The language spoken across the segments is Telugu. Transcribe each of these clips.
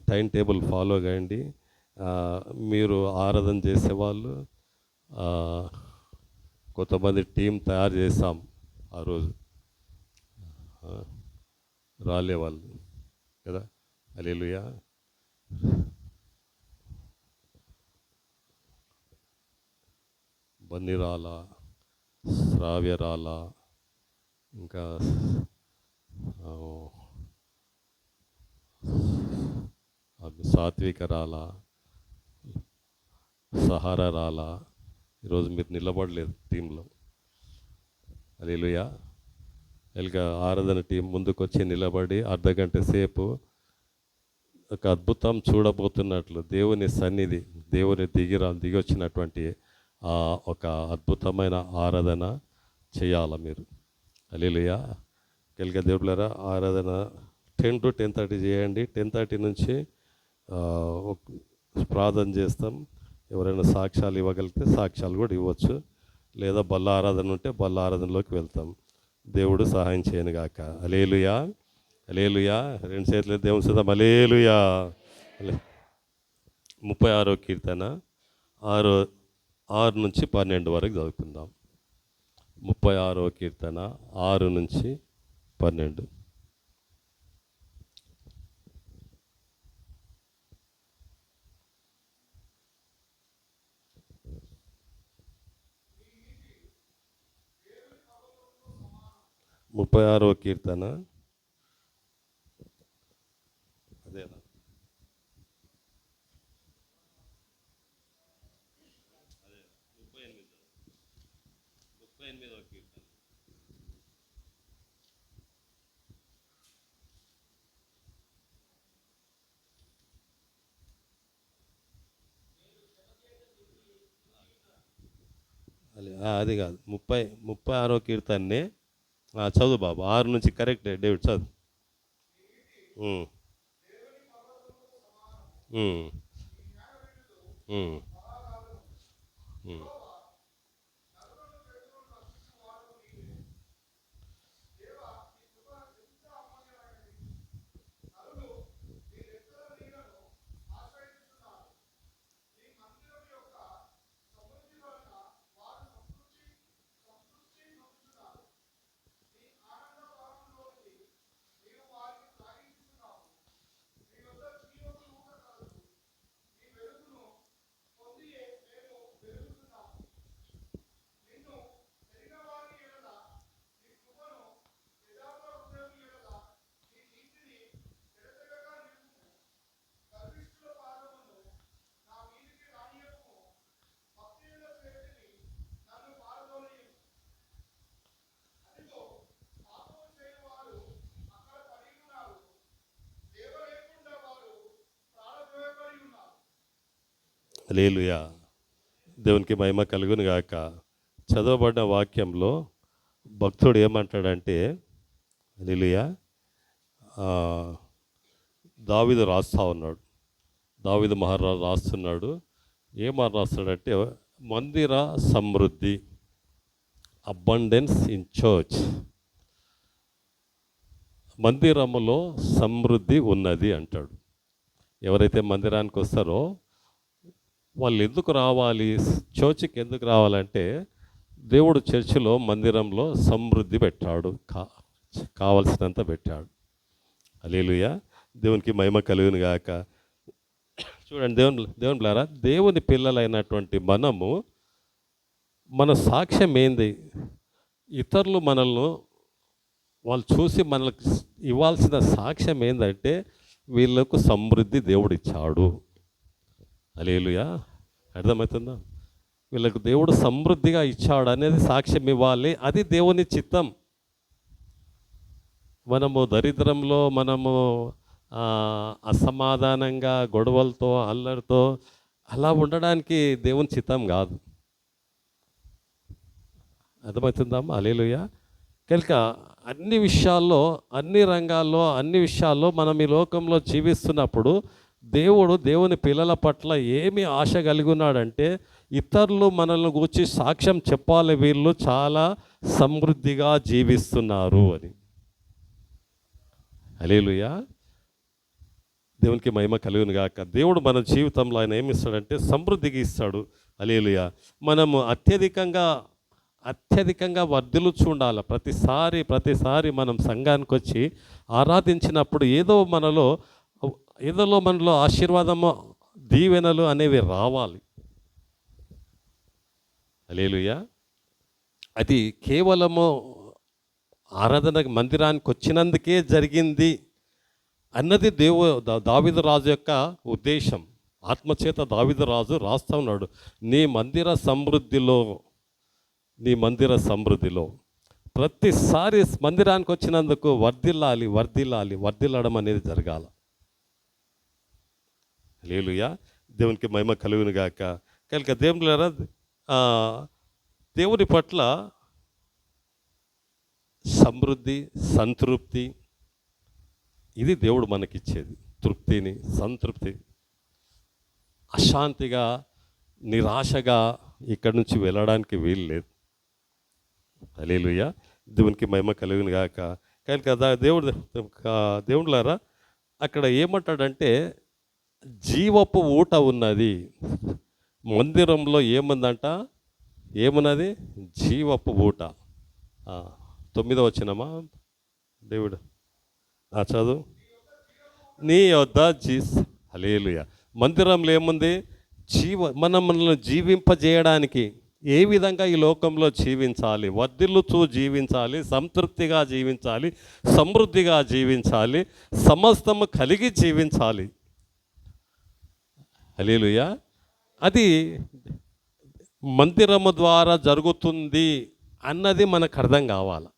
టైం టేబుల్ ఫాలో కాండి. మీరు ఆరాధన చేసేవాళ్ళు కొంతమంది టీం తయారు చేస్తాం ఆ రోజు రాలేవాళ్ళు కదా. హల్లెలూయా. బన్నిరాల, శ్రావ్యరాల, ఇంకా సాత్విక రాల, సహారా రాల. ఈరోజు మీరు నిలబడలేదు టీంలో. హల్లెలూయా. ఇక ఆరాధన టీం ముందుకు వచ్చి నిలబడి అర్ధగంట సేపు ఒక అద్భుతం చూడబోతున్నట్లు దేవుని సన్నిధి, దేవుని దిగి వచ్చినటువంటి ఒక అద్భుతమైన ఆరాధన చేయాలి మీరు. హల్లెలూయా. కలిగ దేవుళ్ళారా, ఆరాధన 10 to 10:30 చేయండి. 10:30 నుంచి ప్రార్థన చేస్తాం. ఎవరైనా సాక్ష్యాలు ఇవ్వగలిగితే సాక్ష్యాలు కూడా ఇవ్వచ్చు, లేదా బల్ల ఆరాధన ఉంటే బల్ల ఆరాధనలోకి వెళ్తాం. దేవుడు సహాయం చేయను గాక. హల్లెలూయా. హల్లెలూయా. 2 చేతులు దేవుని సుతం. హల్లెలూయా. 36వ కీర్తన 6 నుంచి 12 వరకు చదువుకుందాం. 36వ కీర్తన 6 నుంచి 12. ముప్పై 36వ కీర్తన అదేనా? 38వ కీర్తన. అది కాదు, 36వ కీర్తననే చదువు బాబు. 6 నుంచి కరెక్ట్ డేవిడ్ చదువు. హల్లెలూయా. దేవునికి మహిమ కలుగును గాక. చదవబడిన వాక్యంలో భక్తుడు ఏమంటాడంటే, హల్లెలూయా, దావీదు రాస్తా ఉన్నాడు. దావీదు మహారాజు రాస్తున్నాడు. ఏమని రాస్తాడంటే, మందిర సమృద్ధి, అబండెన్స్ ఇన్ చర్చ్. మందిరములో సమృద్ధి ఉన్నది అంటాడు. ఎవరైతే మందిరానికి వస్తారో వాళ్ళు ఎందుకు రావాలి, చర్చికి ఎందుకు రావాలంటే, దేవుడు చర్చిలో మందిరంలో సమృద్ధి పెట్టాడు, కావలసినంత పెట్టాడు. హల్లెలూయా. దేవునికి మహిమ కలుగును గాక. చూడండి, దేవుని బిడ్డలారా, దేవుని పిల్లలైనటువంటి మనము, మన సాక్ష్యం ఏంది? ఇతరులు మనల్ని వాళ్ళు చూసి మనకు ఇవ్వాల్సిన సాక్ష్యం ఏంటంటే, వీళ్ళకు సమృద్ధి దేవుడు ఇచ్చాడు. హల్లెలూయా. అర్థమవుతుందా? వీళ్ళకు దేవుడు సమృద్ధిగా ఇచ్చాడు అనేది సాక్ష్యం ఇవ్వాలి. అది దేవుని చిత్తం. మనము దరిద్రంలో, మనము అసమాధానంగా, గొడవలతో, అల్లరితో అలా ఉండడానికి దేవుని చిత్తం కాదు. అర్థమవుతుందా? హల్లెలూయా. కనుక అన్ని విషయాల్లో, అన్ని రంగాల్లో, అన్ని విషయాల్లో మనం ఈ లోకంలో జీవిస్తున్నప్పుడు దేవుని పిల్లల పట్ల ఏమి ఆశ కలిగి ఉన్నాడంటే, ఇతరులు మనల్ని గూర్చి సాక్ష్యం చెప్పాలి, వీళ్ళు చాలా సమృద్ధిగా జీవిస్తున్నారు అని. హల్లెలూయా. దేవునికి మహిమ కలుగును గాక. దేవుడు మన జీవితంలో ఆయన ఏమి ఇస్తాడంటే సమృద్ధిగా ఇస్తాడు. హల్లెలూయా. మనము అత్యధికంగా వర్ధిల్లుచు ఉండాలి. ప్రతిసారి మనం సంఘానికి వచ్చి ఆరాధించినప్పుడు ఏదోలో మనలో ఆశీర్వాదము, దీవెనలు అనేవి రావాలి. హల్లెలూయా. అది కేవలము ఆరాధన మందిరానికి వచ్చినందుకే జరిగింది అన్నది దావీదు రాజు యొక్క ఉద్దేశం. ఆత్మచేత దావీదు రాజు రాస్తా ఉన్నాడు, నీ మందిర సమృద్ధిలో ప్రతిసారి మందిరానికి వచ్చినందుకు వర్ధిల్లడం అనేది జరగాల. హల్లెలూయా. దేవునికి మహిమ కలుగును గాక. కనుక దేవుని పట్ల సమృద్ధి, సంతృప్తి, ఇది దేవుడు మనకిచ్చేది. తృప్తిని, సంతృప్తి. అశాంతిగా, నిరాశగా ఇక్కడి నుంచి వెళ్ళడానికి వీలు లేదు. హల్లెలూయా. దేవునికి మహిమ కలుగును గాక. కానీ కదా దేవుడులారా అక్కడ ఏమంటాడంటే జీవపు ఊట ఉన్నది మందిరంలో. ఏమున్నది? జీవపు ఊట. 9వ వచనమా దేవుడు చదువు. నీ యొద్ద హల్లెలూయా. మందిరంలో ఏముంది? మనల్ని జీవింపజేయడానికి ఏ విధంగా ఈ లోకంలో జీవించాలి, వర్ధిల్లుతూ జీవించాలి, సంతృప్తిగా జీవించాలి, సమృద్ధిగా జీవించాలి, సమస్తము కలిగి జీవించాలి. హల్లెలూయా. అది మందిరము ద్వారా జరుగుతుంది అన్నది మనకు అర్థం కావాలి.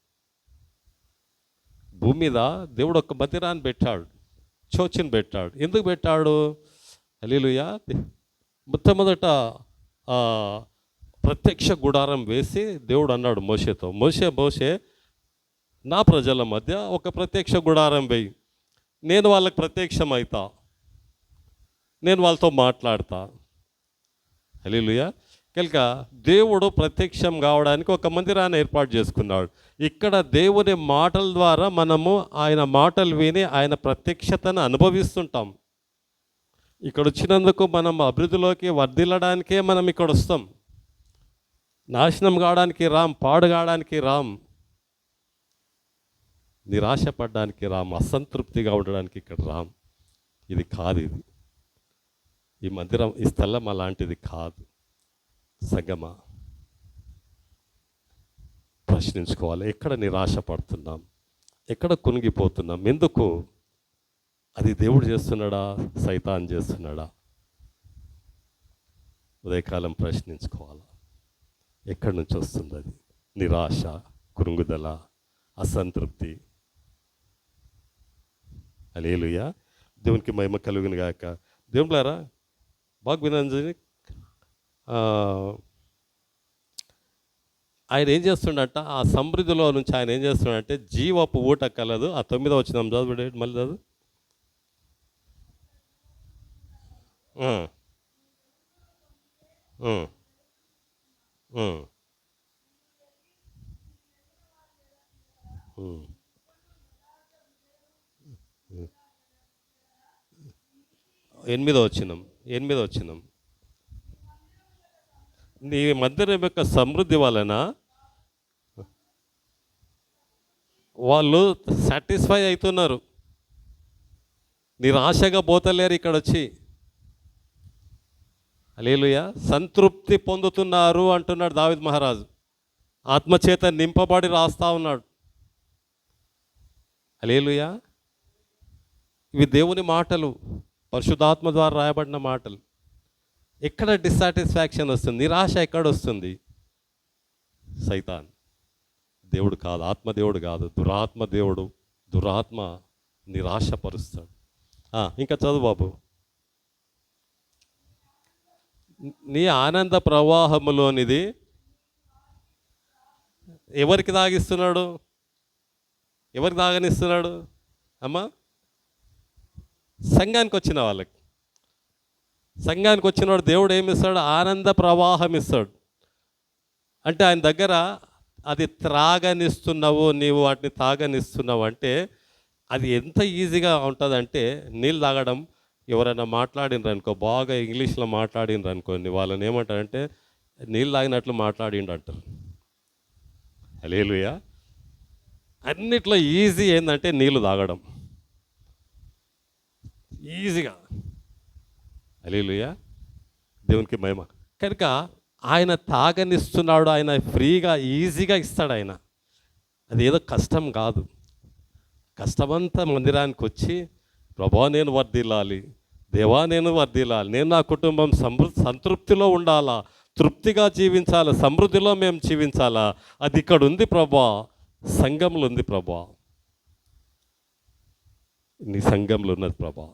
భూమి మీద దేవుడు ఒక మందిరాన్ని పెట్టాడు, చర్చిని పెట్టాడు. ఎందుకు పెట్టాడు? హల్లెలూయా. మొట్టమొదట ప్రత్యక్ష గుడారం వేసి దేవుడు అన్నాడు మోషేతో, మోషే నా ప్రజల మధ్య ఒక ప్రత్యక్ష గుడారం వేయి, నేను వాళ్ళకి ప్రత్యక్షం అవుతా, నేను వాళ్ళతో మాట్లాడతా. హల్లెలూయా. కనుక దేవుడు ప్రత్యక్షం కావడానికి ఒక మందిరాన్ని ఏర్పాటు చేసుకున్నాడు. ఇక్కడ దేవుని మాటల ద్వారా మనము ఆయన మాటలు విని ఆయన ప్రత్యక్షతను అనుభవిస్తుంటాం. ఇక్కడ వచ్చినందుకు మనం అభివృద్ధిలోకి వర్ధిల్లడానికే మనం ఇక్కడ వస్తాం. నాశనం కావడానికి రాం, పాడు కావడానికి రాం, నిరాశపడడానికి రాం, అసంతృప్తిగా ఉండడానికి ఇక్కడ రాం. ఇది కాదు. ఈ మందిరం, ఈ స్థలం అలాంటిది కాదు. సంగమా, ప్రశ్నించుకోవాలి. ఎక్కడ నిరాశ పడుతున్నాం, ఎక్కడ కునిగిపోతున్నాం, ఎందుకు? అది దేవుడు చేస్తున్నాడా, సైతాన్ చేస్తున్నాడా? ఉదయకాలం ప్రశ్నించుకోవాలి. ఎక్కడి నుంచి వస్తుంది అది? నిరాశ, కురుగుదల, అసంతృప్తి. హల్లెలూయా. దేవునికి మహిమ కలుగును గాక. దేవులారా బాగా వినండి. ఆయన ఏం చేస్తుండట, ఆ సమృద్ధిలో నుంచి ఆయన ఏం చేస్తున్నాడంటే జీవపు ఊట కలదు. ఆ 9వ వచనం చదువు, మళ్ళీ చదువు. ఎనిమిదో వచనం. నీ మందిరం యొక్క సమృద్ధి వలన వాళ్ళు సాటిస్ఫై అవుతున్నారు, నిరాశగా పోతలేరు. ఇక్కడ వచ్చి హల్లెలూయా సంతృప్తి పొందుతున్నారు అంటున్నాడు దావీదు మహారాజు. ఆత్మచేత నింపబడి రాస్తా ఉన్నాడు. హల్లెలూయా. ఇవి దేవుని మాటలు, పరిశుద్ధాత్మ ద్వారా రాయబడిన మాటలు. ఎక్కడ డిస్సాటిస్ఫాక్షన్ వస్తుంది, నిరాశ ఎక్కడ వస్తుంది? సైతాన్. దేవుడు కాదు, ఆత్మదేవుడు కాదు, దురాత్మ దేవుడు. దురాత్మ నిరాశపరుస్తాడు. ఇంకా చదువు బాబు. నీ ఆనంద ప్రవాహములోనిది ఎవరికి తాగిస్తున్నాడు? ఎవరికి తాగనిస్తున్నాడు అమ్మా? సంఘానికి వచ్చిన వాళ్ళకి. సంఘానికి వచ్చినవాడు దేవుడు ఏమి ఇస్తాడు? ఆనంద ప్రవాహం ఇస్తాడు. అంటే ఆయన దగ్గర అది త్రాగనిస్తున్నావు, నీవు వాటిని తాగనిస్తున్నావు అంటే అది ఎంత ఈజీగా ఉంటుందంటే నీళ్ళు తాగడం ఎవరైనా మాట్లాడినరు అనుకో, బాగా ఇంగ్లీష్లో మాట్లాడినరు అనుకోండి, వాళ్ళని ఏమంటారంటే నీళ్ళు తాగినట్లు మాట్లాడిండు అంటారు. హల్లెలూయా. అన్నిట్లో ఈజీ ఏంటంటే నీళ్ళు తాగడం, ఈజీగా. హల్లెలూయా, దేవునికి మహిమ. కనుక ఆయన తాగనిస్తున్నాడు, ఆయన ఫ్రీగా ఈజీగా ఇస్తాడు ఆయన. అది ఏదో కష్టం కాదు. కష్టమంతా మందిరానికి వచ్చి ప్రభా నేను వర్ధిల్లాలి, దేవా నేను వర్ధిల్లాలి, నేను నా కుటుంబం సంతృప్తిలో ఉండాలా, తృప్తిగా జీవించాలా, సమృద్ధిలో మేము జీవించాలా, అది ఇక్కడ ఉంది ప్రభా, సంఘంలో ఉంది ప్రభా, నీ సంఘంలో ఉన్నది ప్రభా.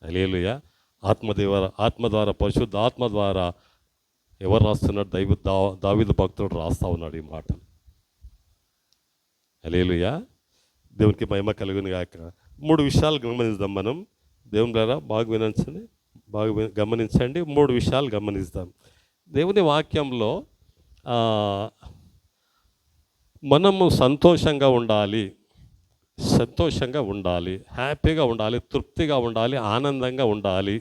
హల్లెలూయా. ఆత్మ ద్వారా, పరిశుద్ధ ఆత్మ ద్వారా ఎవరు రాస్తున్నాడు? దావీదు భక్తుడు రాస్తా ఉన్నాడు ఈ మాట. హల్లెలూయా, దేవునికి మహిమ కలుగును గాక. 3 విషయాలు గమనిద్దాం మనం. దేవుని ద్వారా బాగా గమనించండి. 3 విషయాలు గమనిద్దాం. దేవుని వాక్యంలో మనము సంతోషంగా ఉండాలి, హ్యాపీగా ఉండాలి, తృప్తిగా ఉండాలి, ఆనందంగా ఉండాలి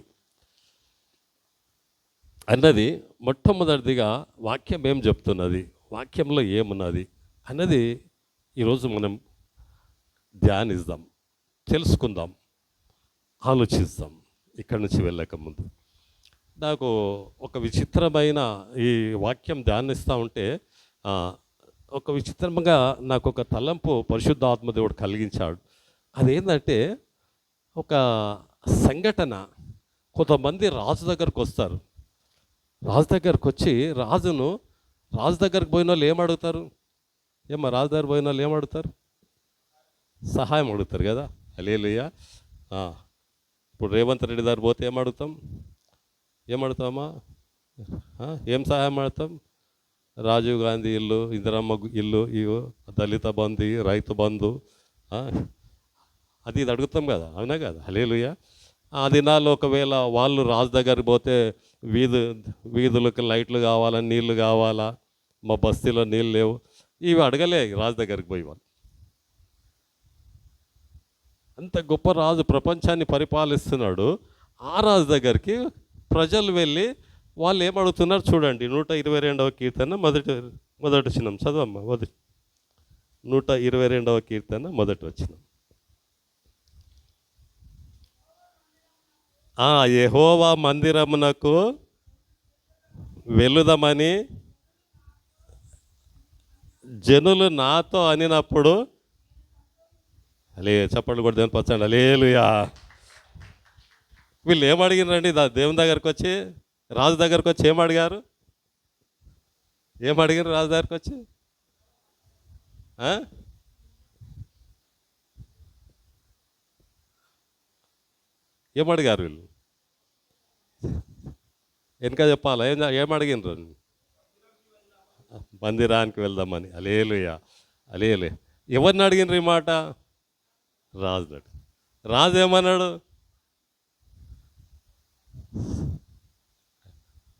అన్నది మొట్టమొదటిదిగా వాక్యం ఏం చెప్తున్నది, వాక్యంలో ఏమున్నది అన్నది ఈరోజు మనం ధ్యానిద్దాం, తెలుసుకుందాం, ఆలోచిస్తాం. ఇక్కడి నుంచి వెళ్ళక ముందు నాకు ఒక విచిత్రమైన ఈ వాక్యం ధ్యానిస్తూ ఉంటే ఒక విచిత్రంగా నాకు ఒక తలంపు పరిశుద్ధాత్మ దేవుడు కలిగించాడు. అదేంటంటే ఒక సంఘటన. కొంతమంది రాజు దగ్గరకు వస్తారు. రాజు దగ్గరకు వచ్చి రాజు దగ్గరకు పోయిన వాళ్ళు ఏమడుగుతారు? రాజు దగ్గర పోయిన వాళ్ళు ఏమడుగుతారు? సహాయం అడుగుతారు కదా. హల్లెలూయా. ఇప్పుడు రేవంత్ రెడ్డి దగ్గర పోతే ఏమడుగుతామా? ఏం సహాయం అడుగుతాం? రాజీవ్ గాంధీ ఇల్లు, ఇందిరమ్మ ఇల్లు, ఇవో దళిత బంధు, రైతు బంధు, అది ఇది అడుగుతాం కదా, అవునా కదా. హల్లెలూయా. ఆ దినాల్లో ఒకవేళ వాళ్ళు రాజు దగ్గరికి పోతే వీధులకు లైట్లు కావాలా, నీళ్లు కావాలా, మా బస్తీలో నీళ్ళు లేవు, ఇవి అడగలే రాజు దగ్గరికి పోయి. వాళ్ళు అంత గొప్ప రాజు, ప్రపంచాన్ని పరిపాలిస్తున్నాడు. ఆ రాజు దగ్గరికి ప్రజలు వెళ్ళి వాళ్ళు ఏమడుగుతున్నారు చూడండి. 122వ కీర్తన మొదటి వచనం చదవమ్మా. 122వ కీర్తన మొదటి వచనం. యెహోవా మందిరమునకు వెళుదామని జనులు నాతో అనినప్పుడు, చప్పట్లు కూడా దేనిపచ్చండి. హల్లెలూయా. వీళ్ళు ఏమడిగినారండి? దేవుని దగ్గరకు వచ్చి, రాజు దగ్గరకు వచ్చి ఏమడిగారు? రాజు దగ్గరకు వచ్చి ఏమడిగారు వీళ్ళు? వెనక చెప్పాలా? ఏమడిగినారు? మందిరానికి వెళ్దామని. హల్లెలూయా. ఎవరిని అడిగినారు ఈ మాట? రాజు ఏమన్నాడు?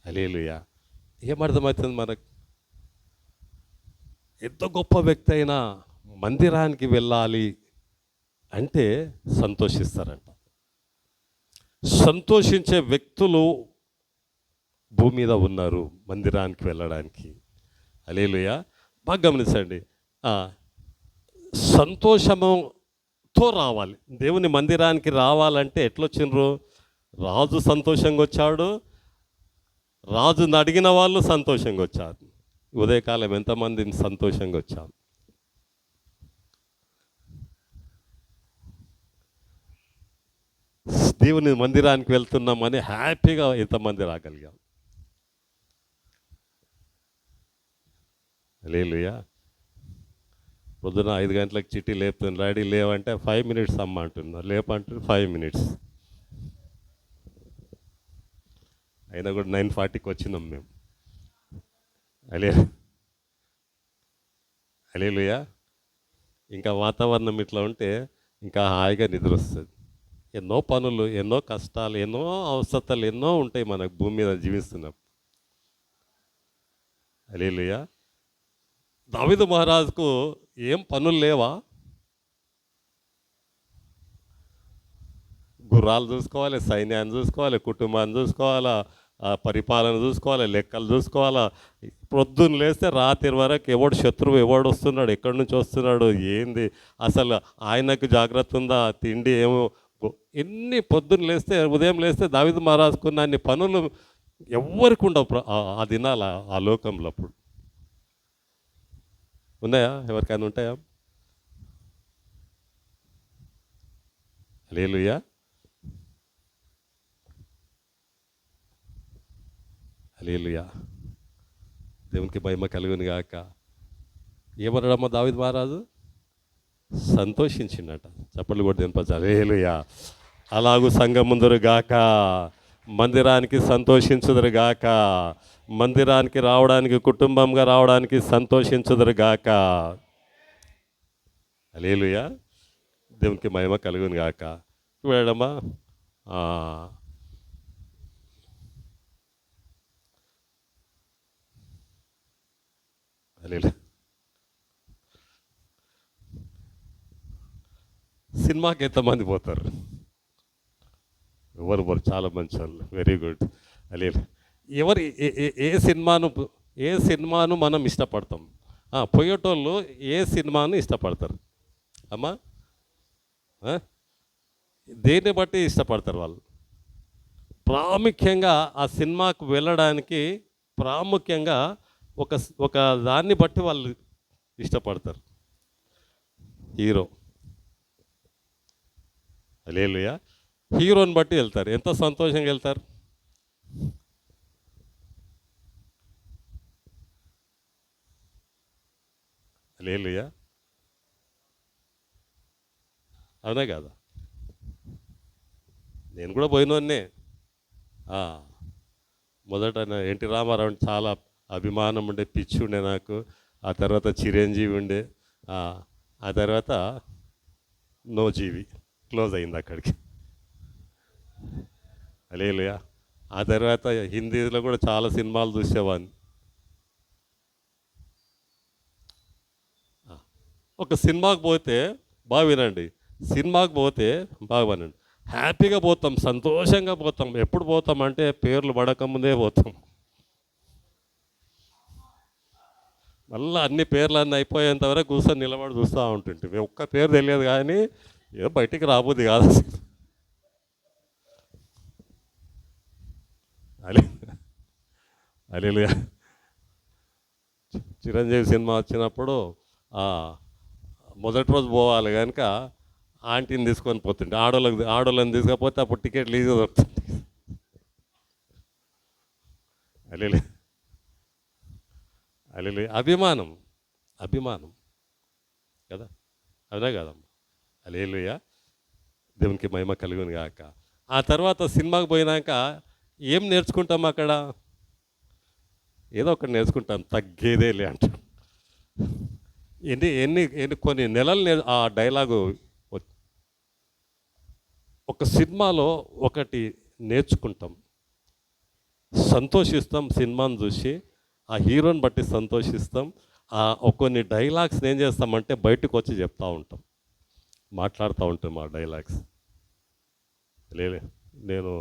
హల్లెలూయా. ఏమర్థమవుతుంది మనకు? ఎంత గొప్ప వ్యక్తి అయినా మందిరానికి వెళ్ళాలి అంటే సంతోషిస్తారంట. సంతోషించే వ్యక్తులు భూమి మీద ఉన్నారు మందిరానికి వెళ్ళడానికి. హల్లెలూయా. బాగా గమనించండి. సంతోషముతో రావాలి. దేవుని మందిరానికి రావాలంటే ఎట్లొచ్చిండ్రు? రాజు సంతోషంగా వచ్చాడు, రాజుని అడిగిన వాళ్ళు సంతోషంగా వచ్చారు. ఉదయకాలం ఎంతమంది సంతోషంగా వచ్చాం? దేవుని మందిరానికి వెళ్తున్నామని హ్యాపీగా ఎంతమంది రాగలిగాం? హల్లెలూయా. పొద్దున 5 గంటలకు చిట్టి లేపుతుంది, డాడీ లేవంటే 5 minutes అమ్మ అంటున్నారు, లేపంటారు 5 minutes. అయినా కూడా 9:40కి వచ్చినాం మేము. హల్లెలూయా. ఇంకా వాతావరణం ఇట్లా ఉంటే ఇంకా హాయిగా నిద్ర వస్తుంది. ఎన్నో పనులు, ఎన్నో కష్టాలు, ఎన్నో అవసరతలు ఎన్నో ఉంటాయి మనకు భూమి మీద జీవిస్తున్నప్పుడు. హల్లెలూయా. దావీదు మహారాజుకు ఏం పనులు లేవా? గుర్రాలు చూసుకోవాలి, సైన్యాన్ని చూసుకోవాలి, కుటుంబాన్ని చూసుకోవాలా, పరిపాలన చూసుకోవాలి, లెక్కలు చూసుకోవాలా. పొద్దున్న లేస్తే రాత్రి వరకు ఎవడు శత్రువు ఎవడు వస్తున్నాడు, ఎక్కడి నుంచి వస్తున్నాడు, ఏంది అసలు ఆయనకు జాగ్రత్త ఉందా, తిండి ఏమో, ఎన్ని పొద్దున్న లేస్తే ఉదయం లేస్తే దావీదు మహారాజుకున్న అన్ని పనులు ఎవ్వరికి ఉండవు ఆ దినాల ఆ లోకంలో. అప్పుడు ఉన్నాయా? ఎవరికైనా ఉంటాయా? హల్లెలూయా. హల్లెలూయా. దేవునికి మహిమ కలుగును గాక. ఏమన్నాడమ్మా దావీదు మహారాజు? సంతోషించిండట. చప్పట్లు కూడా తినిపించాలి. హల్లెలూయా. అలాగూ సంఘం ముందరు గాక, మందిరానికి సంతోషించుదురు గాక, మందిరానికి రావడానికి కుటుంబంగా రావడానికి సంతోషించుదురు గాక. హల్లెలూయా. దేవునికి మహిమ కలుగును గాక. చూడమ్మా, హల్లెలూయా. సినిమాకి ఎంతమంది పోతారు? ఎవరు చాలా మంచి వాళ్ళు, వెరీ గుడ్. హల్లెలూయా. ఎవరు ఏ సినిమాను మనం ఇష్టపడతాం? పోయేటోళ్ళు ఏ సినిమాను ఇష్టపడతారు అమ్మా? దేన్ని బట్టి ఇష్టపడతారు వాళ్ళు? ప్రాముఖ్యంగా ఆ సినిమాకు వెళ్ళడానికి ప్రాముఖ్యంగా ఒక ఒక దాన్ని బట్టి వాళ్ళు ఇష్టపడతారు. హీరో. హల్లెలూయా. హీరోని బట్టి వెళ్తారు. ఎంత సంతోషంగా వెళ్తారు. హల్లెలూయా. అవునా కాదా? నేను కూడా పోయినోన్నే. మొదట ఎన్టీ రామారావు చాలా అభిమానం ఉండే, పిచ్చి ఉండే నాకు. ఆ తర్వాత చిరంజీవి ఉండే, ఆ తర్వాత నోజీవి క్లోజ్ అయింది అక్కడికి. హల్లెలూయా. ఆ తర్వాత హిందీలో కూడా చాలా సినిమాలు చూసేవాడిని. ఒక సినిమాకి పోతే బాగా వినండి, సినిమాకి పోతే బాగా వినండి, హ్యాపీగా పోతాం, సంతోషంగా పోతాం. ఎప్పుడు పోతాం అంటే పేర్లు పడకముందే పోతాం. మళ్ళీ అన్ని పేర్లన్నీ అయిపోయేంత వరకు కూర్చొని నిలబడి చూస్తూ ఉంటుంటే ఒక్క పేరు తెలియదు కానీ ఏదో బయటికి రాబోద్ది కాదు అసలు. హల్లెలూయా. చిరంజీవి సినిమా వచ్చినప్పుడు మొదటి రోజు పోవాలి కనుక ఆంటీని తీసుకొని పోతుంటే, ఆడోళ్ళని తీసుకపోతే అప్పుడు టికెట్లు ఈజీగా దొరుకుతుంది. హల్లెలూయా. హల్లెలూయా. అభిమానం కదా, అవునా కదమ్మా? హల్లెలూయా. దేవునికి మహిమ కలుగును గాక. ఆ తర్వాత సినిమాకి పోయినాక ఏం నేర్చుకుంటాం అక్కడ? ఏదో ఒకటి నేర్చుకుంటాం, తగ్గేదేలే అంటాం. ఎన్ని కొన్ని నెలలు ఆ డైలాగు ఒక సినిమాలో ఒకటి నేర్చుకుంటాం, సంతోషిస్తాం. సినిమాను చూసి ఆ హీరోని బట్టి సంతోషిస్తాం. కొన్ని డైలాగ్స్ని ఏం చేస్తామంటే బయటకు వచ్చి చెప్తూ ఉంటాం, మాట్లాడుతూ ఉంటాం ఆ డైలాగ్స్. నేను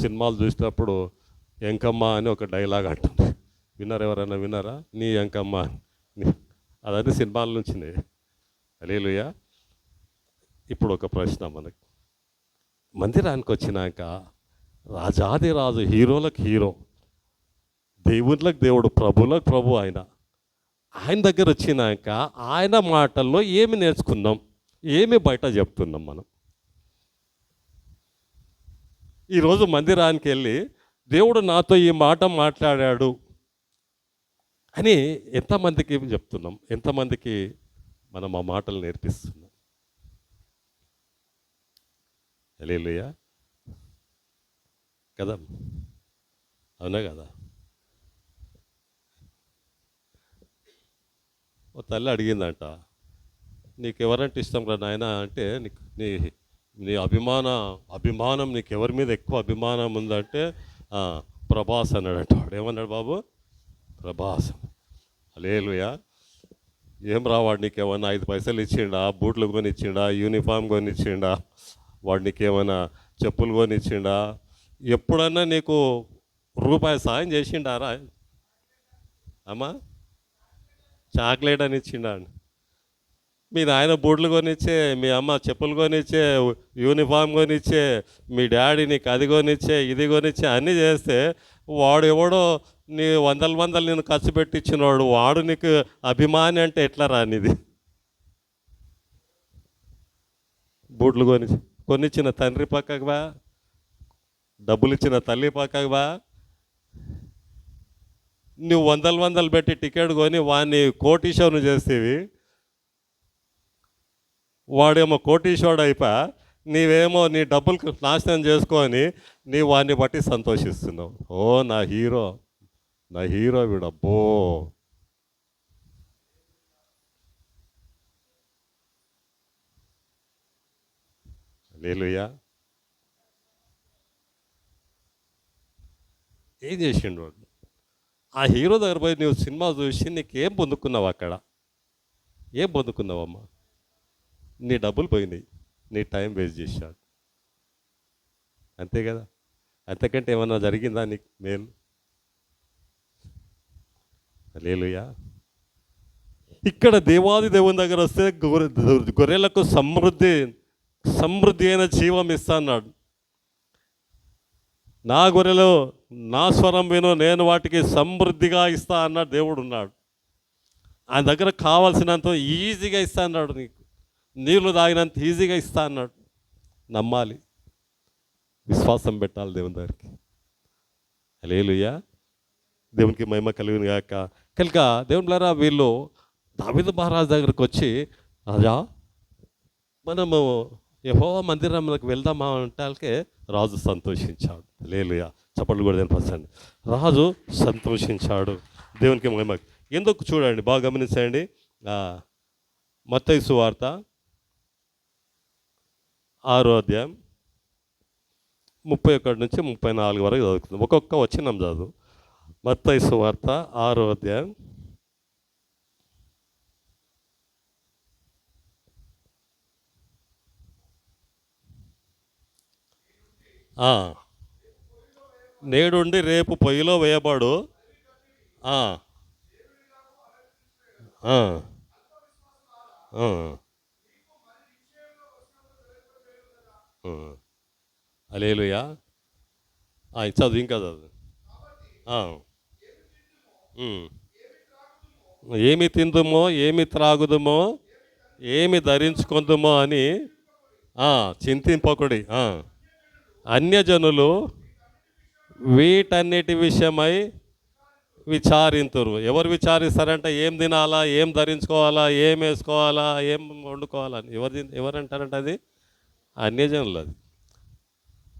సినిమాలు చూసినప్పుడు ఎంకమ్మ అని ఒక డైలాగ్ అంటుంది. విన్నారా? ఎవరైనా విన్నారా? నీ ఎంకమ్మ అదన్నీ సినిమాల నుంచి. హల్లెలూయా. ఇప్పుడు ఒక ప్రశ్న మనకి, మందిరానికి వచ్చినాక రాజాది రాజు, హీరోలకు హీరో, దేవుళ్ళకి దేవుడు, ప్రభులకు ప్రభు ఆయన దగ్గర వచ్చినాక ఆయన మాటల్లో ఏమి నేర్చుకున్నాం, ఏమి బయట చెప్తున్నాం మనం? ఈరోజు మందిరానికి వెళ్ళి దేవుడు నాతో ఈ మాట మాట్లాడాడు అని ఎంతమందికి చెప్తున్నాం? ఎంతమందికి మనం ఆ మాటలు నేర్పిస్తున్నాం? హల్లెలూయా కదా, అవునా కదా? ఓ తల్లి అడిగిందంట, నీకు ఎవరంటే ఇష్టం రా నాయన అంటే, నీ నీ అభిమానం నీకు ఎవరి మీద ఎక్కువ అభిమానం ఉందంటే ప్రభాస్ అన్నాడంట. వాడు ఏమన్నాడు? బాబు ప్రభాస్. హల్లెలూయా. ఏం రావాడు నీకేమన్నా 5 పైసలు ఇచ్చిండా, బూట్లు కొని ఇచ్చిండా, యూనిఫామ్ కొని ఇచ్చిండా, వాడు నీకేమైనా చెప్పులు కొనిచ్చిండా? ఎప్పుడన్నా నీకు రూపాయి సాయం చేసిండారా అమ్మా? చాక్లెట్ అని ఇచ్చిండా? మీ నాయన బూట్లు కొనిచ్చే, మీ అమ్మ చెప్పులు కొనిచ్చే, యూనిఫామ్ కొనిచ్చే, మీ డాడీ నీకు అది కొనిచ్చే, ఇది కొనిచ్చే అన్నీ చేస్తే వాడు ఎవడో నీ వందలు నేను ఖర్చు పెట్టించినవాడు వాడు నీకు అభిమాని అంటే ఎట్లా రానిది? బూట్లు కొనిచ్చిన తండ్రి పక్కకు బా, డబ్బులు ఇచ్చిన తల్లి పక్కకు బా. నువ్వు వందలు పెట్టి టికెట్ కొని వాడిని కోటీశ్వరుని చేసేవి, వాడేమో కోటీశ్వరుడు అయిపో, నీవేమో నీ డబ్బులు నాశనం చేసుకొని నీ వాడిని బట్టి సంతోషిస్తున్నావు. ఓ నా హీరో, నా హీరో వీడబ్బో. హల్లెలూయా. ఏం చేసిండు వాడు? ఆ హీరో దగ్గర పోయి నువ్వు సినిమా చూసి నీకేం పొందుకున్నావు? అక్కడ ఏం పొందుకున్నావమ్మా? నీ డబ్బులు పోయినాయి, నీ టైం వేస్ట్ చేశాడు, అంతే కదా. అంతకంటే ఏమన్నా జరిగిందా నీకు మేలు? హల్లెలూయా. ఇక్కడ దేవాది దేవుని దగ్గర వస్తే గొర్రెలకు సమృద్ధి అయిన జీవం ఇస్తా అన్నాడు. నా గొర్రెలు నా స్వరం విను, నేను వాటికి సమృద్ధిగా ఇస్తా అన్నాడు. దేవుడు ఉన్నాడు, ఆయన దగ్గర కావాల్సినంత ఈజీగా ఇస్తా అన్నాడు. నీకు నీళ్ళు తాగినంత ఈజీగా ఇస్తా అన్నాడు. నమ్మాలి, విశ్వాసం పెట్టాలి దేవుని దగ్గరికి. హల్లెలూయా. దేవునికి మహిమ కలుగును గాక. కనుక దేవుని బిడ్డలారా, వీళ్ళు దావీదు మహారాజు దగ్గరికి వచ్చి, రాజా మనము యెహోవా మందిరంలోకి వెళ్దామా అంటే రాజు సంతోషించాడు. హల్లెలూయా. చప్పట్లు కూడా తెలిపండి. రాజు సంతోషించాడు. దేవునికి మహిమ. ఎందుకు చూడండి, బాగా గమనించండి. మత్తయి సువార్త 6వ అధ్యాయం 31 నుంచి 34 వరకు చదువుతుంది. ఒక్కొక్క వచనం చదువు. మత్తయి సువార్త 6వ అధ్యాయం 6. నేడుండి రేపు పొయ్యిలో వేయబడు. హల్లెలూయా. చదువు, ఇంకా చదువు. ఏమి తిందుమో, ఏమి త్రాగుదుమో, ఏమి ధరించుకుందుమో అని చింతింపకుడి. అన్యజనులు వీటన్నిటి విషయమై విచారింతురు. ఎవరు విచారిస్తారంటే ఏం తినాలా, ఏం ధరించుకోవాలా, ఏం వేసుకోవాలా, ఏం వండుకోవాలా అని. ఎవరంటారంటే అది అన్యజనులు. అది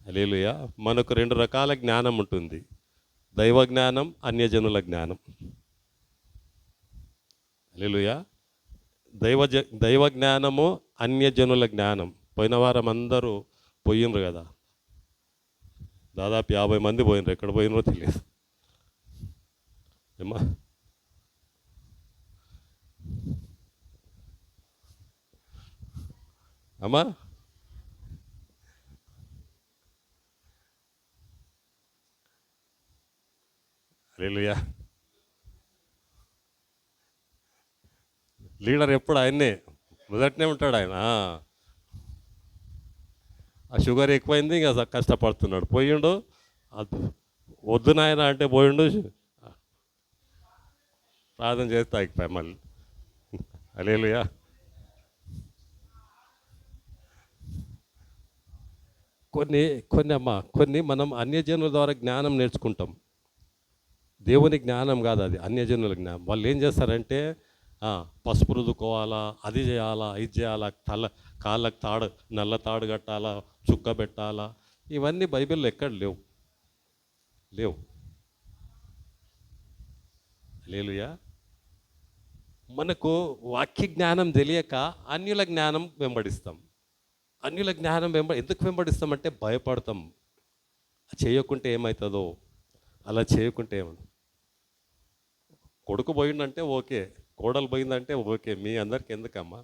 హల్లెలూయా. మనకు 2 రకాల జ్ఞానం ఉంటుంది, దైవ జ్ఞానం, అన్యజనుల జ్ఞానం. హల్లెలూయా. దైవ జ్ఞానము, అన్యజనుల జ్ఞానం. పోయిన వారం అందరూ పోయినరు కదా, దాదాపు 50 మంది పోయినరు. ఎక్కడ పోయినరో తెలియదు. ఏమ్మా అమ్మా, హల్లెలూయా. లీడర్ ఎప్పుడు ఆయన్నే, మొదటనే ఉంటాడు ఆయన. ఆ షుగర్ ఎక్కువైంది, ఇంకా కష్టపడుతున్నాడు. పోయిండు, వద్దు నాయన అంటే పోయిండు, ప్రార్థన చేస్తే ఆగిపోయి మళ్ళీ. హల్లెలూయా. కొన్ని మనం అన్యజనుల ద్వారా జ్ఞానం నేర్చుకుంటాం. దేవుని జ్ఞానం కాదు అది, అన్యజనుల జ్ఞానం. వాళ్ళు ఏం చేస్తారంటే పసుపు రుద్దుకోవాలా, అది చేయాలా, ఇది చేయాలా, కాళ్ళకు నల్ల తాడు కట్టాలా, చుక్క పెట్టాలా. ఇవన్నీ బైబిల్లో ఎక్కడ లేవు. హల్లెలూయా. మనకు వాక్య జ్ఞానం తెలియక అన్యుల జ్ఞానం వెంబడిస్తాం. అన్యుల జ్ఞానం ఎందుకు వెంబడిస్తామంటే భయపడతాం. చేయకుంటే ఏమవుతుందో, అలా చేయకుంటే ఏమన్నా. కొడుకు పోయిందంటే ఓకే, కోడలు పోయిందంటే ఓకే, మీ అందరికి ఎందుకమ్మా?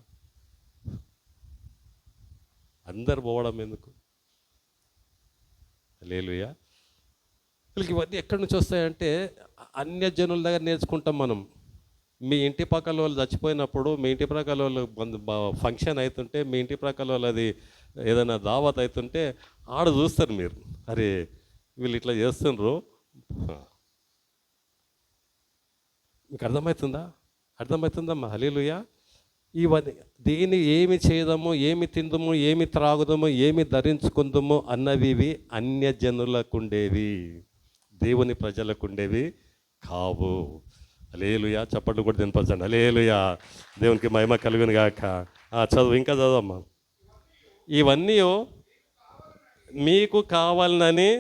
అందరు పోవడం ఎందుకు? హల్లెలూయా. వీళ్ళకి ఇవన్నీ ఎక్కడి నుంచి వస్తాయంటే అన్యజనుల దగ్గర నేర్చుకుంటాం మనం. మీ ఇంటి పక్కల వాళ్ళు చచ్చిపోయినప్పుడు, మీ ఇంటి ప్రక్కల వాళ్ళు ఫంక్షన్ అవుతుంటే, మీ ఇంటి ప్రక్కల వాళ్ళు అది ఏదైనా దావత్ అవుతుంటే ఆడ చూస్తారు మీరు, అరే వీళ్ళు ఇట్లా చేస్తుండ్రు. మీకు అర్థమవుతుందమ్మా? హల్లెలూయా. ఇవన్నీ దేని ఏమి చేయదము, ఏమి తిందము, ఏమి త్రాగుదము, ఏమి ధరించుకుందము అన్నవి ఇవి అన్యజనులకు ఉండేవి, దేవుని ప్రజలకు ఉండేవి కావు. హల్లెలూయా. చప్పట్లు కూడా తినిపించండి. హల్లెలూయా. దేవునికి మహిమ కలుగును గాక. చదువు, ఇంకా చదవమ్మా. ఇవన్నీ మీకు కావాలని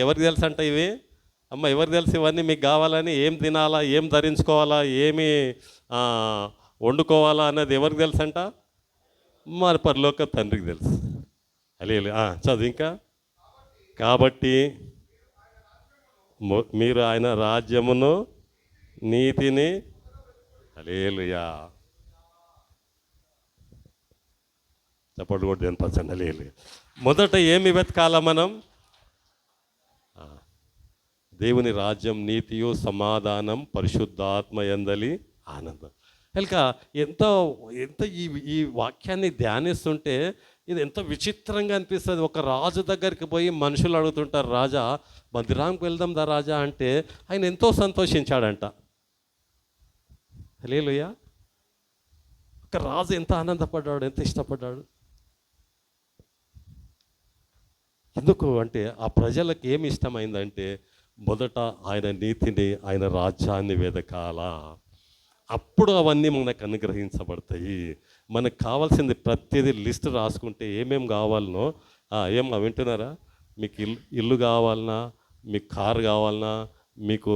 ఎవరికి తెలుసు అంట ఇవి? అమ్మ, ఎవరు తెలుసు ఇవన్నీ మీకు కావాలని? ఏం తినాలా, ఏం ధరించుకోవాలా, ఏమి వండుకోవాలా అన్నది ఎవరికి తెలుసు అంట? మరి పరలోక తండ్రికి తెలుసు. హల్లెలూయా. చదువు ఇంకా. కాబట్టి మీరు ఆయన రాజ్యమును నీతిని, హల్లెలూయా, చప్పట్లు కూడా వినిపించండి. హల్లెలూయా. మొదట ఏమి వెతకాల మనం? దేవుని రాజ్యం, నీతియు, సమాధానం, పరిశుద్ధాత్మ యందలి ఆనందం. కనుక ఎంత ఎంత ఈ వాక్యాన్ని ధ్యానిస్తుంటే ఇది ఎంత విచిత్రంగా అనిపిస్తుంది. ఒక రాజు దగ్గరికి పోయి మనుషులు అడుగుతుంటారు, రాజా మందిరానికి వెళ్దాం దా రాజా అంటే ఆయన ఎంతో సంతోషించాడంట. హల్లెలూయా. ఒక రాజు ఎంత ఆనందపడ్డాడు, ఎంత ఇష్టపడ్డాడు. ఎందుకు అంటే ఆ ప్రజలకు ఏమి ఇష్టమైందంటే మొదట ఆయన నీతిని, ఆయన రాజ్యాన్ని వెదకాల. అప్పుడు అవన్నీ మనకు అనుగ్రహించబడతాయి. మనకు కావాల్సింది ప్రతిదీ లిస్ట్ రాసుకుంటే ఏమేమి కావాలనో, ఏం వింటున్నారా? మీకు ఇల్లు కావాలన్నా, మీకు కారు కావాలన్నా, మీకు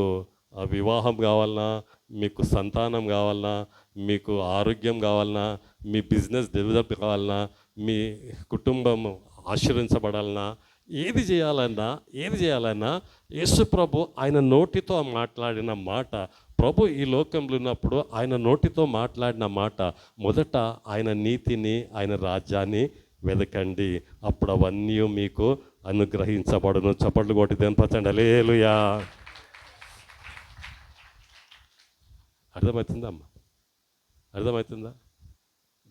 వివాహం కావాలన్నా, మీకు సంతానం కావాలన్నా, మీకు ఆరోగ్యం కావాలన్నా, మీ బిజినెస్ డెవలప్ కావాలన్నా, మీ కుటుంబం ఆశీర్వించబడాలన్నా, ఏది చేయాలన్నా యేసు ప్రభు ఆయన నోటితో మాట్లాడిన మాట, ప్రభు ఈ లోకంలో ఉన్నప్పుడు ఆయన నోటితో మాట్లాడిన మాట, మొదట ఆయన నీతిని, ఆయన రాజ్యాన్ని వెదకండి, అప్పుడు అవన్నీ మీకు అనుగ్రహించబడును. చప్పట్లు కొట్టి దేనిపచ్చండి. హల్లెలూయా. అర్థమవుతుందా అమ్మా? అర్థమవుతుందా?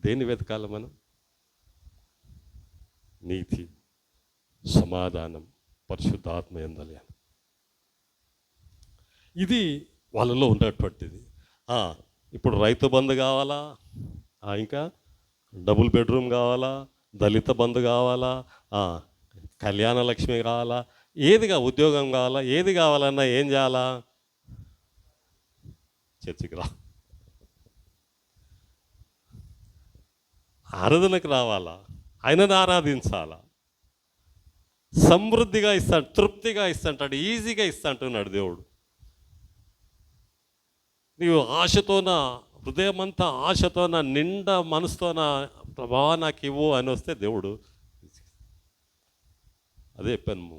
దేన్ని వెతకాల మనం? నీతి, సమాధానం, పరిశుద్ధాత్మ యందలి. ఇది వాళ్ళలో ఉన్నటువంటిది. ఇప్పుడు రైతు బంధు కావాలా, ఇంకా డబుల్ బెడ్రూమ్ కావాలా, దళిత బంధు కావాలా, కళ్యాణ లక్ష్మి కావాలా, ఉద్యోగం కావాలా, ఏది కావాలన్నా ఏం చేయాలా? చర్చికి రా, ఆరాధనకు రావాలా, ఆయనను ఆరాధించాలా, సమృద్ధిగా ఇస్తాడు, తృప్తిగా ఇస్తాంటాడు, ఈజీగా ఇస్తాంటున్నాడు దేవుడు. నీవు ఆశతోన, హృదయమంతా ఆశతోన, నిండా మనసుతోన ప్రభా నాకు ఇవ్వు అని వస్తే దేవుడు అదే చెప్పాను.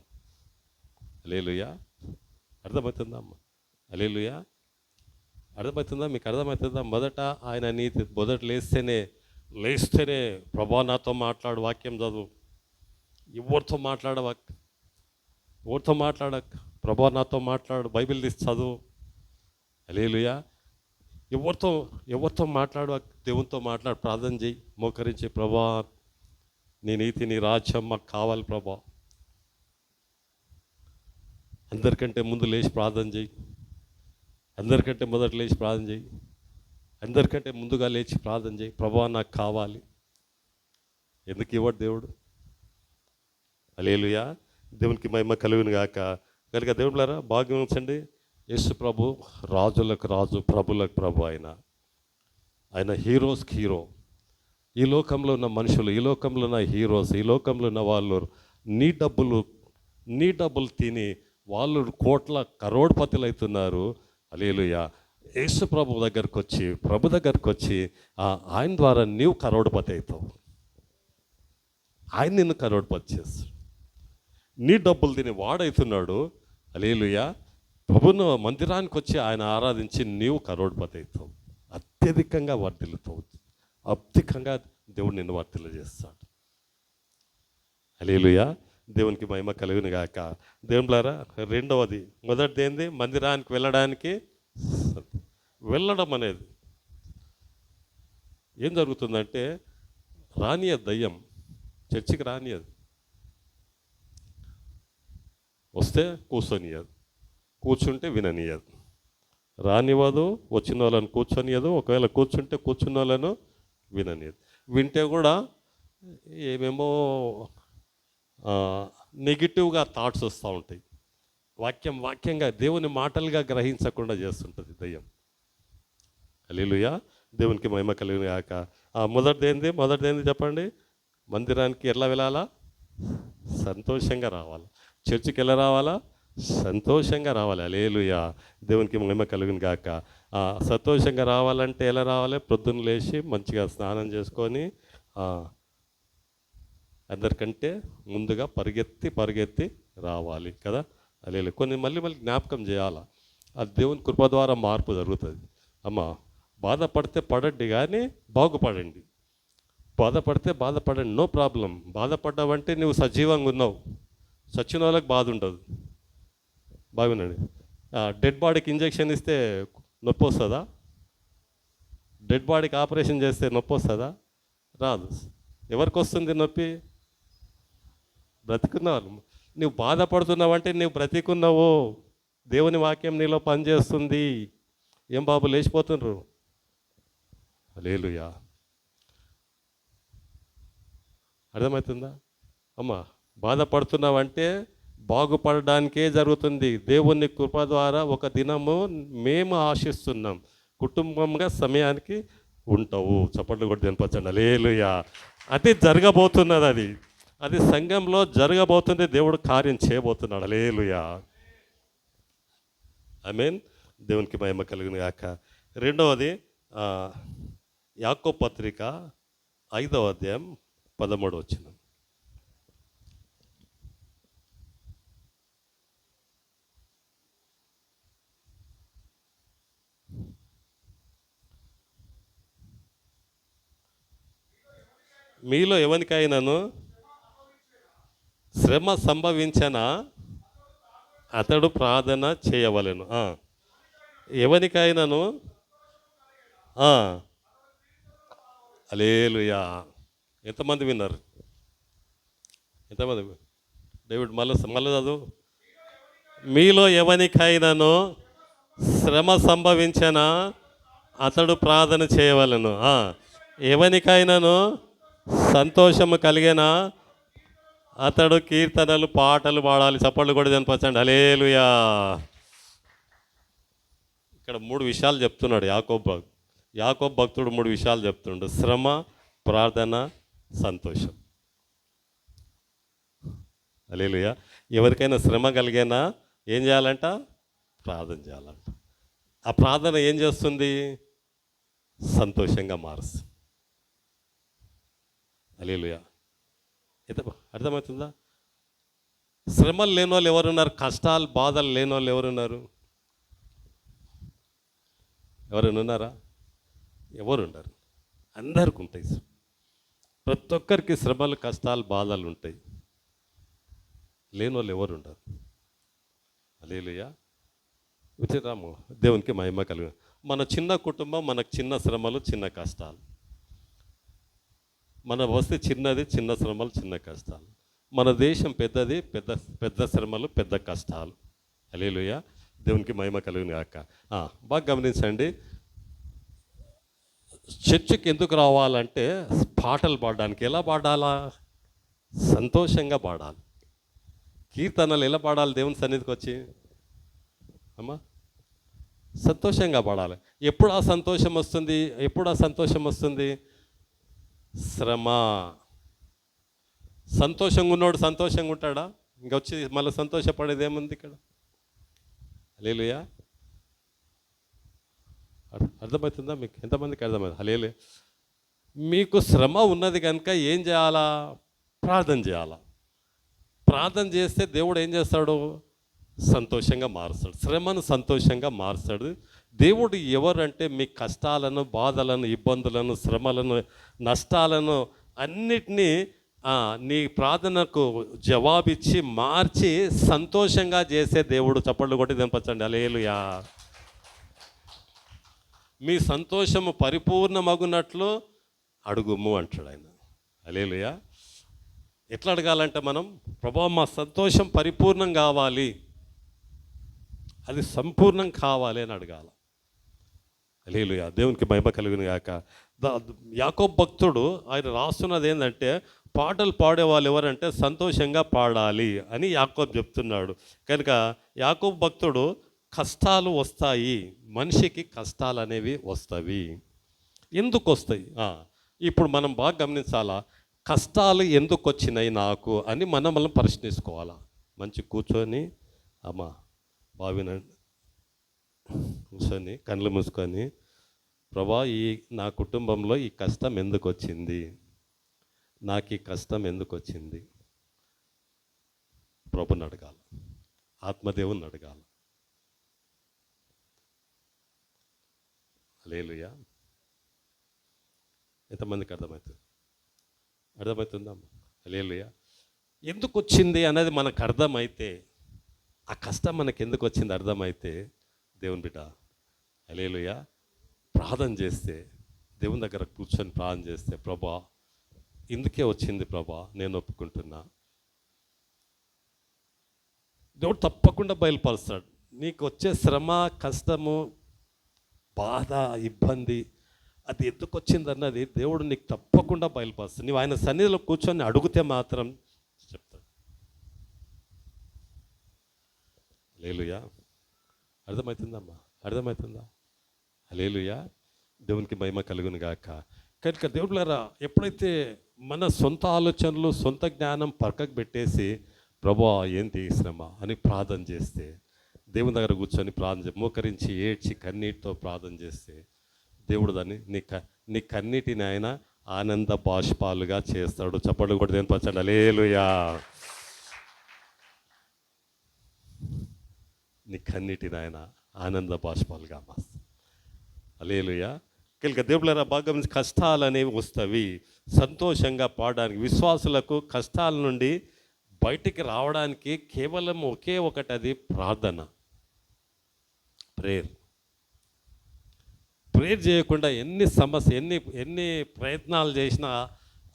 హల్లెలూయా. అర్థమవుతుందా అమ్మ? హల్లెలూయా. అర్థమవుతుందా? మీకు అర్థమవుతుందా? మొదట ఆయన నీతి, మొదట లేస్తేనే ప్రభా నాతో మాట్లాడు, వాక్యం చదువు. ఎవరితో మాట్లాడక ప్రభా నాతో మాట్లాడు, బైబిల్ తీసి చదువు. హల్లెలూయా. ఎవరితో మాట్లాడు, దేవునితో మాట్లాడు, ప్రార్థన చేయి, మోకరించి ప్రభా నీ నీతి, నీ రాజ్యం మాకు కావాలి ప్రభా. అందరికంటే ముందు లేచి ప్రార్థన చేయి, అందరికంటే మొదట లేచి ప్రార్థన చేయి, అందరికంటే ముందుగా లేచి ప్రార్థన చేయి, ప్రభా నాకు కావాలి. ఎందుకు ఇవ్వడు దేవుడు? హల్లెలూయా. దేవునికి మహిమ కలుగును గాక. కనుక దేవుళ్ళారా భాగ్యం ఉంచండి. యేసు ప్రభు రాజులకు రాజు, ప్రభులకు ప్రభు. ఆయన హీరోస్కి హీరో. ఈ లోకంలో ఉన్న మనుషులు, ఈ లోకంలో ఉన్న హీరోస్, ఈ లోకంలో ఉన్న వాళ్ళు నీ డబ్బులు తిని వాళ్ళు కరోడ్పతులు అవుతున్నారు. హల్లెలూయా. యేసు ప్రభు దగ్గరకు వచ్చి ఆయన ద్వారా నీవు కరోడ్పతి అవుతావు. ఆయన నిన్ను కరోడ్పతి చేస్తాడు. నీ డబ్బులు తిని వాడవుతున్నాడు. హల్లెలూయా. ప్రభువును మందిరానికి వచ్చి ఆయన ఆరాధించి నీవు కరోడ్పతి అవుతావు, అత్యధికంగా వర్ధిల్లుతావు, అధికంగా దేవుడు నిన్ను వర్తిల్ల చేస్తాడు. హల్లెలూయా, దేవునికి మహిమ కలుగును గాక. దేవులారా, రెండవది, మొదటిది ఏంది? మందిరానికి వెళ్ళడానికి వెళ్ళడం అనేది ఏం జరుగుతుందంటే, రానియదు దయ్యం, చర్చికి రానియదు. వస్తే కూర్చొనియదు, కూర్చుంటే విననీయదు. రానివ్వదు, వచ్చిన వాళ్ళని కూర్చొనియదు. ఒకవేళ కూర్చుంటే కూర్చున్న వాళ్ళను విననీయదు. వింటే కూడా ఏమేమో నెగిటివ్గా థాట్స్ వస్తూ ఉంటాయి. వాక్యంగా దేవుని మాటలుగా గ్రహించకుండా చేస్తుంటుంది దయ్యం. హల్లెలూయా, దేవునికి మహిమ కలిగిన గాక. మొదటిది ఏంది చెప్పండి? మందిరానికి ఎలా వెళ్ళాలా? సంతోషంగా రావాలి. చర్చికి ఎలా రావాలా? సంతోషంగా రావాలి. హల్లెలూయా, దేవునికి మహిమ కలుగును గాక. సంతోషంగా రావాలంటే ఎలా రావాలి? ప్రొద్దున లేచి మంచిగా స్నానం చేసుకొని అందరికంటే ముందుగా పరిగెత్తి రావాలి కదా. హల్లెలూయా. కొన్ని మళ్ళీ జ్ఞాపకం చేయాలా. అది దేవుని కృప ద్వారా మార్పు జరుగుతుంది. అమ్మ, బాధపడితే పడండి కానీ బాగుపడండి. బాధపడండి, నో ప్రాబ్లం. బాధపడ్డావంటే నువ్వు సజీవంగా ఉన్నావు. చచ్చిన వాళ్ళకి బాధ ఉండదు. బాగున్నాడు. డెడ్ బాడీకి ఇంజెక్షన్ ఇస్తే నొప్పి వస్తుందా? డెడ్ బాడీకి ఆపరేషన్ చేస్తే నొప్పి వస్తుందా? రాదు. ఎవరికి వస్తుంది నొప్పి? బ్రతికున్నావు. నువ్వు బాధపడుతున్నావంటే నువ్వు బ్రతికున్నావు. దేవుని వాక్యం నీలో పనిచేస్తుంది. ఏం బాబు లేచిపోతున్నారు? హల్లెలూయా, అర్థమవుతుందా? అమ్మ, బాధపడుతున్నావంటే బాగుపడడానికే జరుగుతుంది. దేవుని కృప ద్వారా ఒక దినము మేము ఆశిస్తున్నాం, కుటుంబంగా సమయానికి ఉంటావు. చప్పట్లు కొట్టి వినిపించండి. హల్లెలూయా. అది జరగబోతున్నది. అది సంఘంలో జరగబోతుంది. దేవుడు కార్యం చేయబోతున్నాడు. హల్లెలూయా, ఆమేన్. దేవునికి మహిమ కలుగును గాక. రెండవది, యాకోబు పత్రిక 5వ అధ్యాయం 13వ వచనం. మీలో ఎవరికైనాను శ్రమ సంభవించనా అతడు ప్రార్థన చేయవలెను. ఎవరికైనాను హల్లెలూయా. ఎంతమంది విన్నారు? ఎంతమంది? డేవిడ్ మళ్ళీ చదువు. మీలో ఎవరికైనాను శ్రమ సంభవించనా అతడు ప్రార్థన చేయవలెను. ఎవరికైనాను సంతోషము కలిగేనా అతడు కీర్తనలు పాటలు పాడాలి. చప్పట్లు కూడా వినిపించండి. హల్లెలూయా. ఇక్కడ 3 విషయాలు చెప్తున్నాడు యాకోబు భక్తుడు. 3 విషయాలు చెప్తుండు: శ్రమ, ప్రార్థన, సంతోషం. హల్లెలూయా. ఎవరికైనా శ్రమ కలిగేనా ఏం చేయాలంట? ప్రార్థన చేయాలంట. ఆ ప్రార్థన ఏం చేస్తుంది? సంతోషంగా మారుస్తుంది. హల్లెలూయా. అర్థమవుతుందా? శ్రమలు లేని వాళ్ళు ఎవరున్నారు? కష్టాలు బాధలు లేని వాళ్ళు ఎవరున్నారు? ఎవరైనా ఉన్నారా? ఎవరున్నారు? అందరికి ఉంటాయి. ప్రతి ఒక్కరికి శ్రమలు, కష్టాలు, బాధలు ఉంటాయి. లేని వాళ్ళు ఎవరు ఉండరు. హల్లెలూయా. విచిత్రము. దేవునికి మహిమ కలుగు. మన చిన్న కుటుంబం, మనకు చిన్న శ్రమలు, చిన్న కష్టాలు. మన వస్తే చిన్నది, చిన్న శ్రమలు, చిన్న కష్టాలు. మన దేశం పెద్దది, పెద్ద శ్రమలు, పెద్ద కష్టాలు. హల్లెలూయా. దేవునికి మహిమ కలుగును గాక. బాగా గమనించండి. చర్చికి ఎందుకు రావాలంటే పాటలు పాడడానికి. ఎలా పాడాలా? సంతోషంగా పాడాలి. కీర్తనలు ఎలా పాడాలి? దేవుని సన్నిధికి వచ్చి అమ్మా సంతోషంగా పాడాలి. ఎప్పుడు ఆ సంతోషం వస్తుంది? శ్రమ. సంతోషంగా ఉన్నోడు సంతోషంగా ఉంటాడా? ఇంకొచ్చి మళ్ళీ సంతోషపడేది ఏముంది ఇక్కడ? హల్లెలూయా. అర్థమవుతుందా మీకు? ఎంతమందికి అర్థమవుతుంది? హల్లెలూయా. మీకు శ్రమ ఉన్నది కనుక ఏం చేయాలా? ప్రార్థన చేయాలా. ప్రార్థన చేస్తే దేవుడు ఏం చేస్తాడు? సంతోషంగా మారుస్తాడు. శ్రమను సంతోషంగా మారుస్తాడు. దేవుడు ఎవరంటే మీ కష్టాలను, బాధలను, ఇబ్బందులను, శ్రమలను, నష్టాలను అన్నిటినీ నీ ప్రార్థనకు జవాబిచ్చి మార్చి సంతోషంగా చేసే దేవుడు. చప్పట్లు కొట్టి దింపచ్చండి. హల్లెలూయా. మీ సంతోషము పరిపూర్ణమగునట్లు అడుగుము అంటాడు ఆయన. హల్లెలూయా. ఎట్లా అడగాలంటే మనం, ప్రభువా మా సంతోషం పరిపూర్ణం కావాలి, అది సంపూర్ణం కావాలి అని అడగాలి. హల్లెలూయా. దేవునికి మహిమ కలుగును గాక. యాకోబు భక్తుడు ఆయన రాస్తున్నది ఏంటంటే, పాటలు పాడేవాళ్ళు ఎవరంటే సంతోషంగా పాడాలి అని యాకోబు చెప్తున్నాడు. కనుక యాకోబు భక్తుడు కష్టాలు వస్తాయి, మనిషికి కష్టాలు అనేవి వస్తాయి. ఎందుకు వస్తాయి? ఇప్పుడు మనం బాగా గమనించాలా, కష్టాలు ఎందుకు వచ్చినాయి నాకు అని మనం ప్రశ్నించుకోవాలా. మంచి కూర్చొని అమ్మా బావినండి కూర్చొని కళ్ళు మూసుకొని, ప్రభా నా కుటుంబంలో ఈ కష్టం ఎందుకు వచ్చింది, నాకు ఈ కష్టం ఎందుకు వచ్చింది, ప్రభుని అడగాలి, ఆత్మదేవుని అడగాలి. హల్లెలూయా. ఎంతమందికి అర్థమవుతుందా? హల్లెలూయా. ఎందుకు వచ్చింది అనేది మనకు అర్థమైతే, ఆ కష్టం మనకు ఎందుకు వచ్చింది అర్థమైతే, దేవుని బిడ్డ హల్లెలూయా ప్రార్థన చేస్తే, దేవుని దగ్గర కూర్చొని ప్రార్థన చేస్తే, ప్రభా ఇందుకే వచ్చింది ప్రభా, నేను ఒప్పుకుంటున్నా, దేవుడు తప్పకుండా బయలుపరుస్తాడు. నీకు వచ్చే శ్రమ, కష్టము, బాధ, ఇబ్బంది అది ఎందుకు వచ్చింది అన్నది దేవుడు నీకు తప్పకుండా బయలుపరుస్తాడు. నీవు ఆయన సన్నిధిలో కూర్చొని అడిగితే మాత్రం చెప్తాడు. హల్లెలూయా. అర్థమవుతుందా? హల్లెలూయా. దేవునికి మహిమ కలుగును గాక. కనుక దేవుళ్ళారా, ఎప్పుడైతే మన సొంత ఆలోచనలు, సొంత జ్ఞానం పక్కకు పెట్టేసి, ప్రభువా ఏంటి శ్రమ అని ప్రార్థన చేస్తే, దేవుని దగ్గర కూర్చొని ప్రార్థన మోకరించి ఏడ్చి కన్నీటితో ప్రార్థన చేస్తే, దేవుడు దాన్ని నీ కన్నీటిని ఆయన ఆనంద బాష్పాలుగా చేస్తాడు. చప్పట్లు కూడా దేని పచ్చండి. హల్లెలూయా. నీ కన్నీటిని ఆయన ఆనంద బాష్పాలుగా మాస్తాడు. హల్లెలూయా. కనుక దేవుళ్ళారా, బాగా కష్టాలు అనేవి వస్తాయి. సంతోషంగా పాడడానికి, విశ్వాసులకు కష్టాల నుండి బయటికి రావడానికి కేవలం ఒకే ఒకటి, అది ప్రార్థన, ప్రేయర్. ప్రేయర్ చేయకుండా ఎన్ని ప్రయత్నాలు చేసినా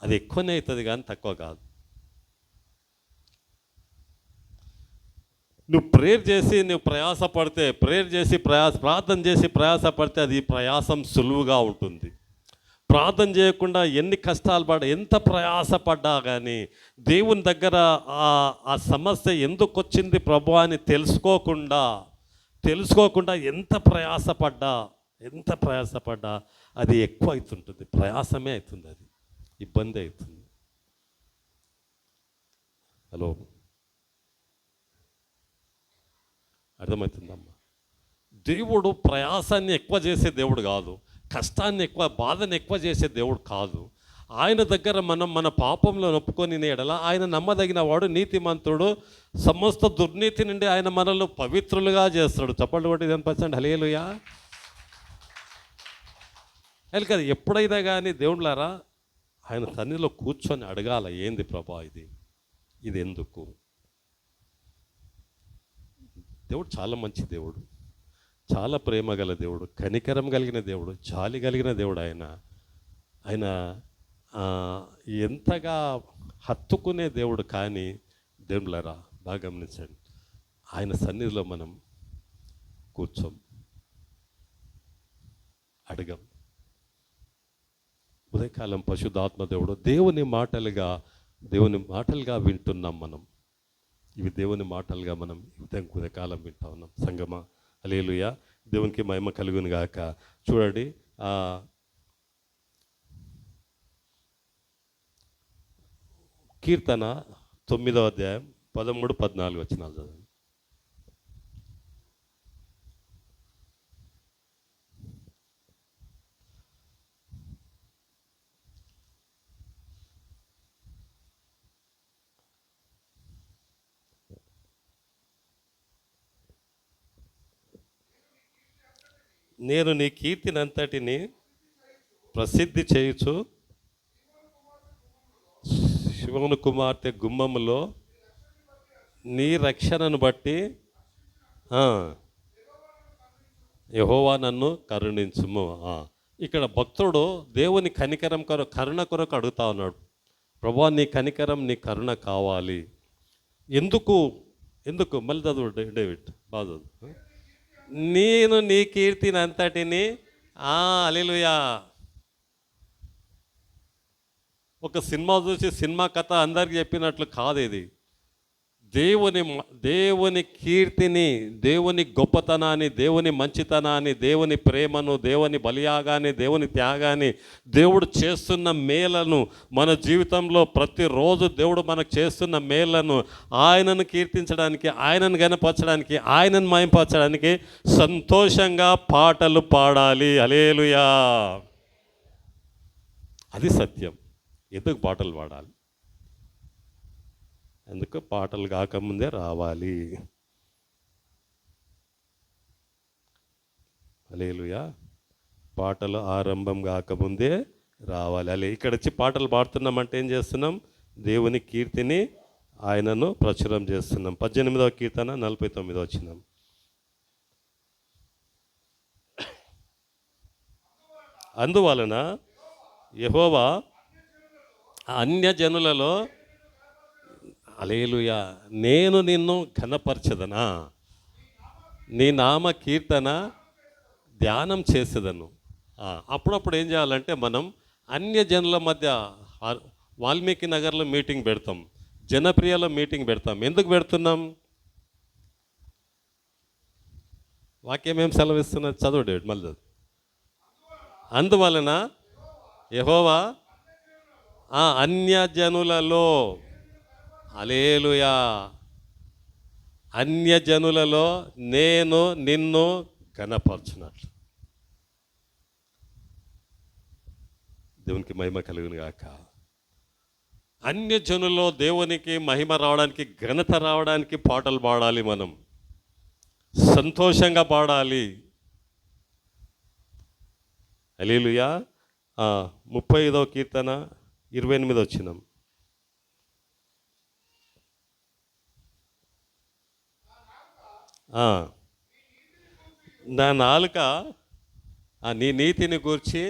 అది ఎక్కువనే అవుతుంది కానీ తక్కువ కాదు. నువ్వు ప్రేయర్ చేసి నువ్వు ప్రయాసపడితే, ప్రార్థన చేసి ప్రయాసపడితే అది ప్రయాసం సులువుగా ఉంటుంది. ప్రార్థన చేయకుండా ఎన్ని కష్టాలు ఎంత ప్రయాసపడ్డా కానీ, దేవుని దగ్గర ఆ సమస్య ఎందుకు వచ్చింది ప్రభు అని తెలుసుకోకుండా ఎంత ప్రయాసపడ్డా అది ఎక్కువ అవుతుంటుంది, ప్రయాసమే అవుతుంది, అది ఇబ్బంది అవుతుంది. హలో, అర్థమవుతుందమ్మా? దేవుడు ప్రయాసాన్ని ఎక్కువ చేసే దేవుడు కాదు, కష్టాన్ని ఎక్కువ, బాధని ఎక్కువ చేసే దేవుడు కాదు. ఆయన దగ్గర మనం మన పాపంలో నొప్పుకొని ఎడల ఆయన నమ్మదగిన వాడు, నీతిమంతుడు, సమస్త దుర్నీతి నుండి ఆయన మనల్ని పవిత్రులుగా చేస్తాడు. చప్పట్లు కొట్టి కనిపించండి. హల్లెలూయా. కదా ఎప్పుడైనా కానీ దేవుళ్ళారా, ఆయన సన్నిధిలో కూర్చొని అడగాల, ఏంది ప్రభా ఇది ఎందుకు? దేవుడు చాలా మంచి దేవుడు, చాలా ప్రేమ గల దేవుడు, కనికరం కలిగిన దేవుడు, జాలి కలిగిన దేవుడు. ఆయన ఎంతగా హత్తుకునే దేవుడు. కానీ దేవుళ్ళారా, బాగా గమనించండి, ఆయన సన్నిధిలో మనం కూర్చోం, అడగం. ఉదయకాలం పరిశుద్ధాత్మ దేవుడు దేవుని మాటలుగా వింటున్నాం మనం. ఇవి దేవుని మాటలుగా మనం ఉదయకాలం వింటా ఉన్నాం. సంగమా, హల్లెలూయా. దేవునికి మహిమ కలుగును గాక. చూడండి, కీర్తన 9వ అధ్యాయం 13-14 వచనాలు చదవండి. నేను నీ కీర్తిని అంతటిని ప్రసిద్ధి చేయుచు శివుని కుమార్తె గుమ్మములో నీ రక్షణను బట్టి యెహోవా నన్ను కరుణించుము. ఇక్కడ భక్తుడు దేవుని కనికరం కరుణ కొరకు అడుగుతా ఉన్నాడు. ప్రభువా, నీ కనికరం, నీ కరుణ కావాలి. ఎందుకు ఎందుకు మళ్ళీ చదువు డేవిడ్, బాగా చదువు. నేను నీ కీర్తిని అంతటిని హల్లెలూయా. ఒక సినిమా చూసి సినిమా కథ అందరికి చెప్పినట్లు కాదు ఇది. దేవుని కీర్తిని, దేవుని గొప్పతనాన్ని, దేవుని మంచితనాన్ని, దేవుని ప్రేమను, దేవుని బలియాగాన్ని, దేవుని త్యాగాన్ని, దేవుడు చేస్తున్న మేలను, మన జీవితంలో ప్రతిరోజు దేవుడు మనకు చేస్తున్న మేలను ఆయనను కీర్తించడానికి, ఆయనను గణపరచడానికి, ఆయనను మహింపరచడానికి సంతోషంగా పాటలు పాడాలి. హల్లెలూయా. అది సత్యం. ఎందుకు పాటలు పాడాలి? ఎందుకు పాటలు కాకముందే రావాలి. హల్లెలూయా. పాటలు ఆరంభం కాకముందే రావాలి. అలే ఇక్కడ వచ్చి పాటలు పాడుతున్నామంటే ఏం చేస్తున్నాం? దేవుని కీర్తిని, ఆయనను ప్రచురం చేస్తున్నాం. 18వ కీర్తన 49వ వచనం. అందువలన యెహోవా అన్యజనులలో హల్లెలూయా నేను నిన్ను ఘనపరచదనా, నీ నామ కీర్తన ధ్యానం చేసేదను. అప్పుడప్పుడు ఏం చేయాలంటే మనం అన్యజనుల మధ్య వాల్మీకి నగర్లో మీటింగ్ పెడతాం, జనప్రియలో మీటింగ్ పెడతాం. ఎందుకు పెడుతున్నాం? వాక్యం ఏం సెలవిస్తున్నది? చదువు డేవిడ్, మళ్ళీ చదువు. అందువలన యెహోవా అన్యజనులలో, హల్లెలూయా, అన్యజనులలో నేను నిన్ను ఘనపరచునట్లు. దేవునికి మహిమ కలుగును గాక. అన్యజనుల్లో దేవునికి మహిమ రావడానికి, ఘనత రావడానికి పాటలు పాడాలి. మనం సంతోషంగా పాడాలి. హల్లెలూయా. 35వ కీర్తన 28వ వచనం. నా నాలుక నీ నీతిని గూర్చి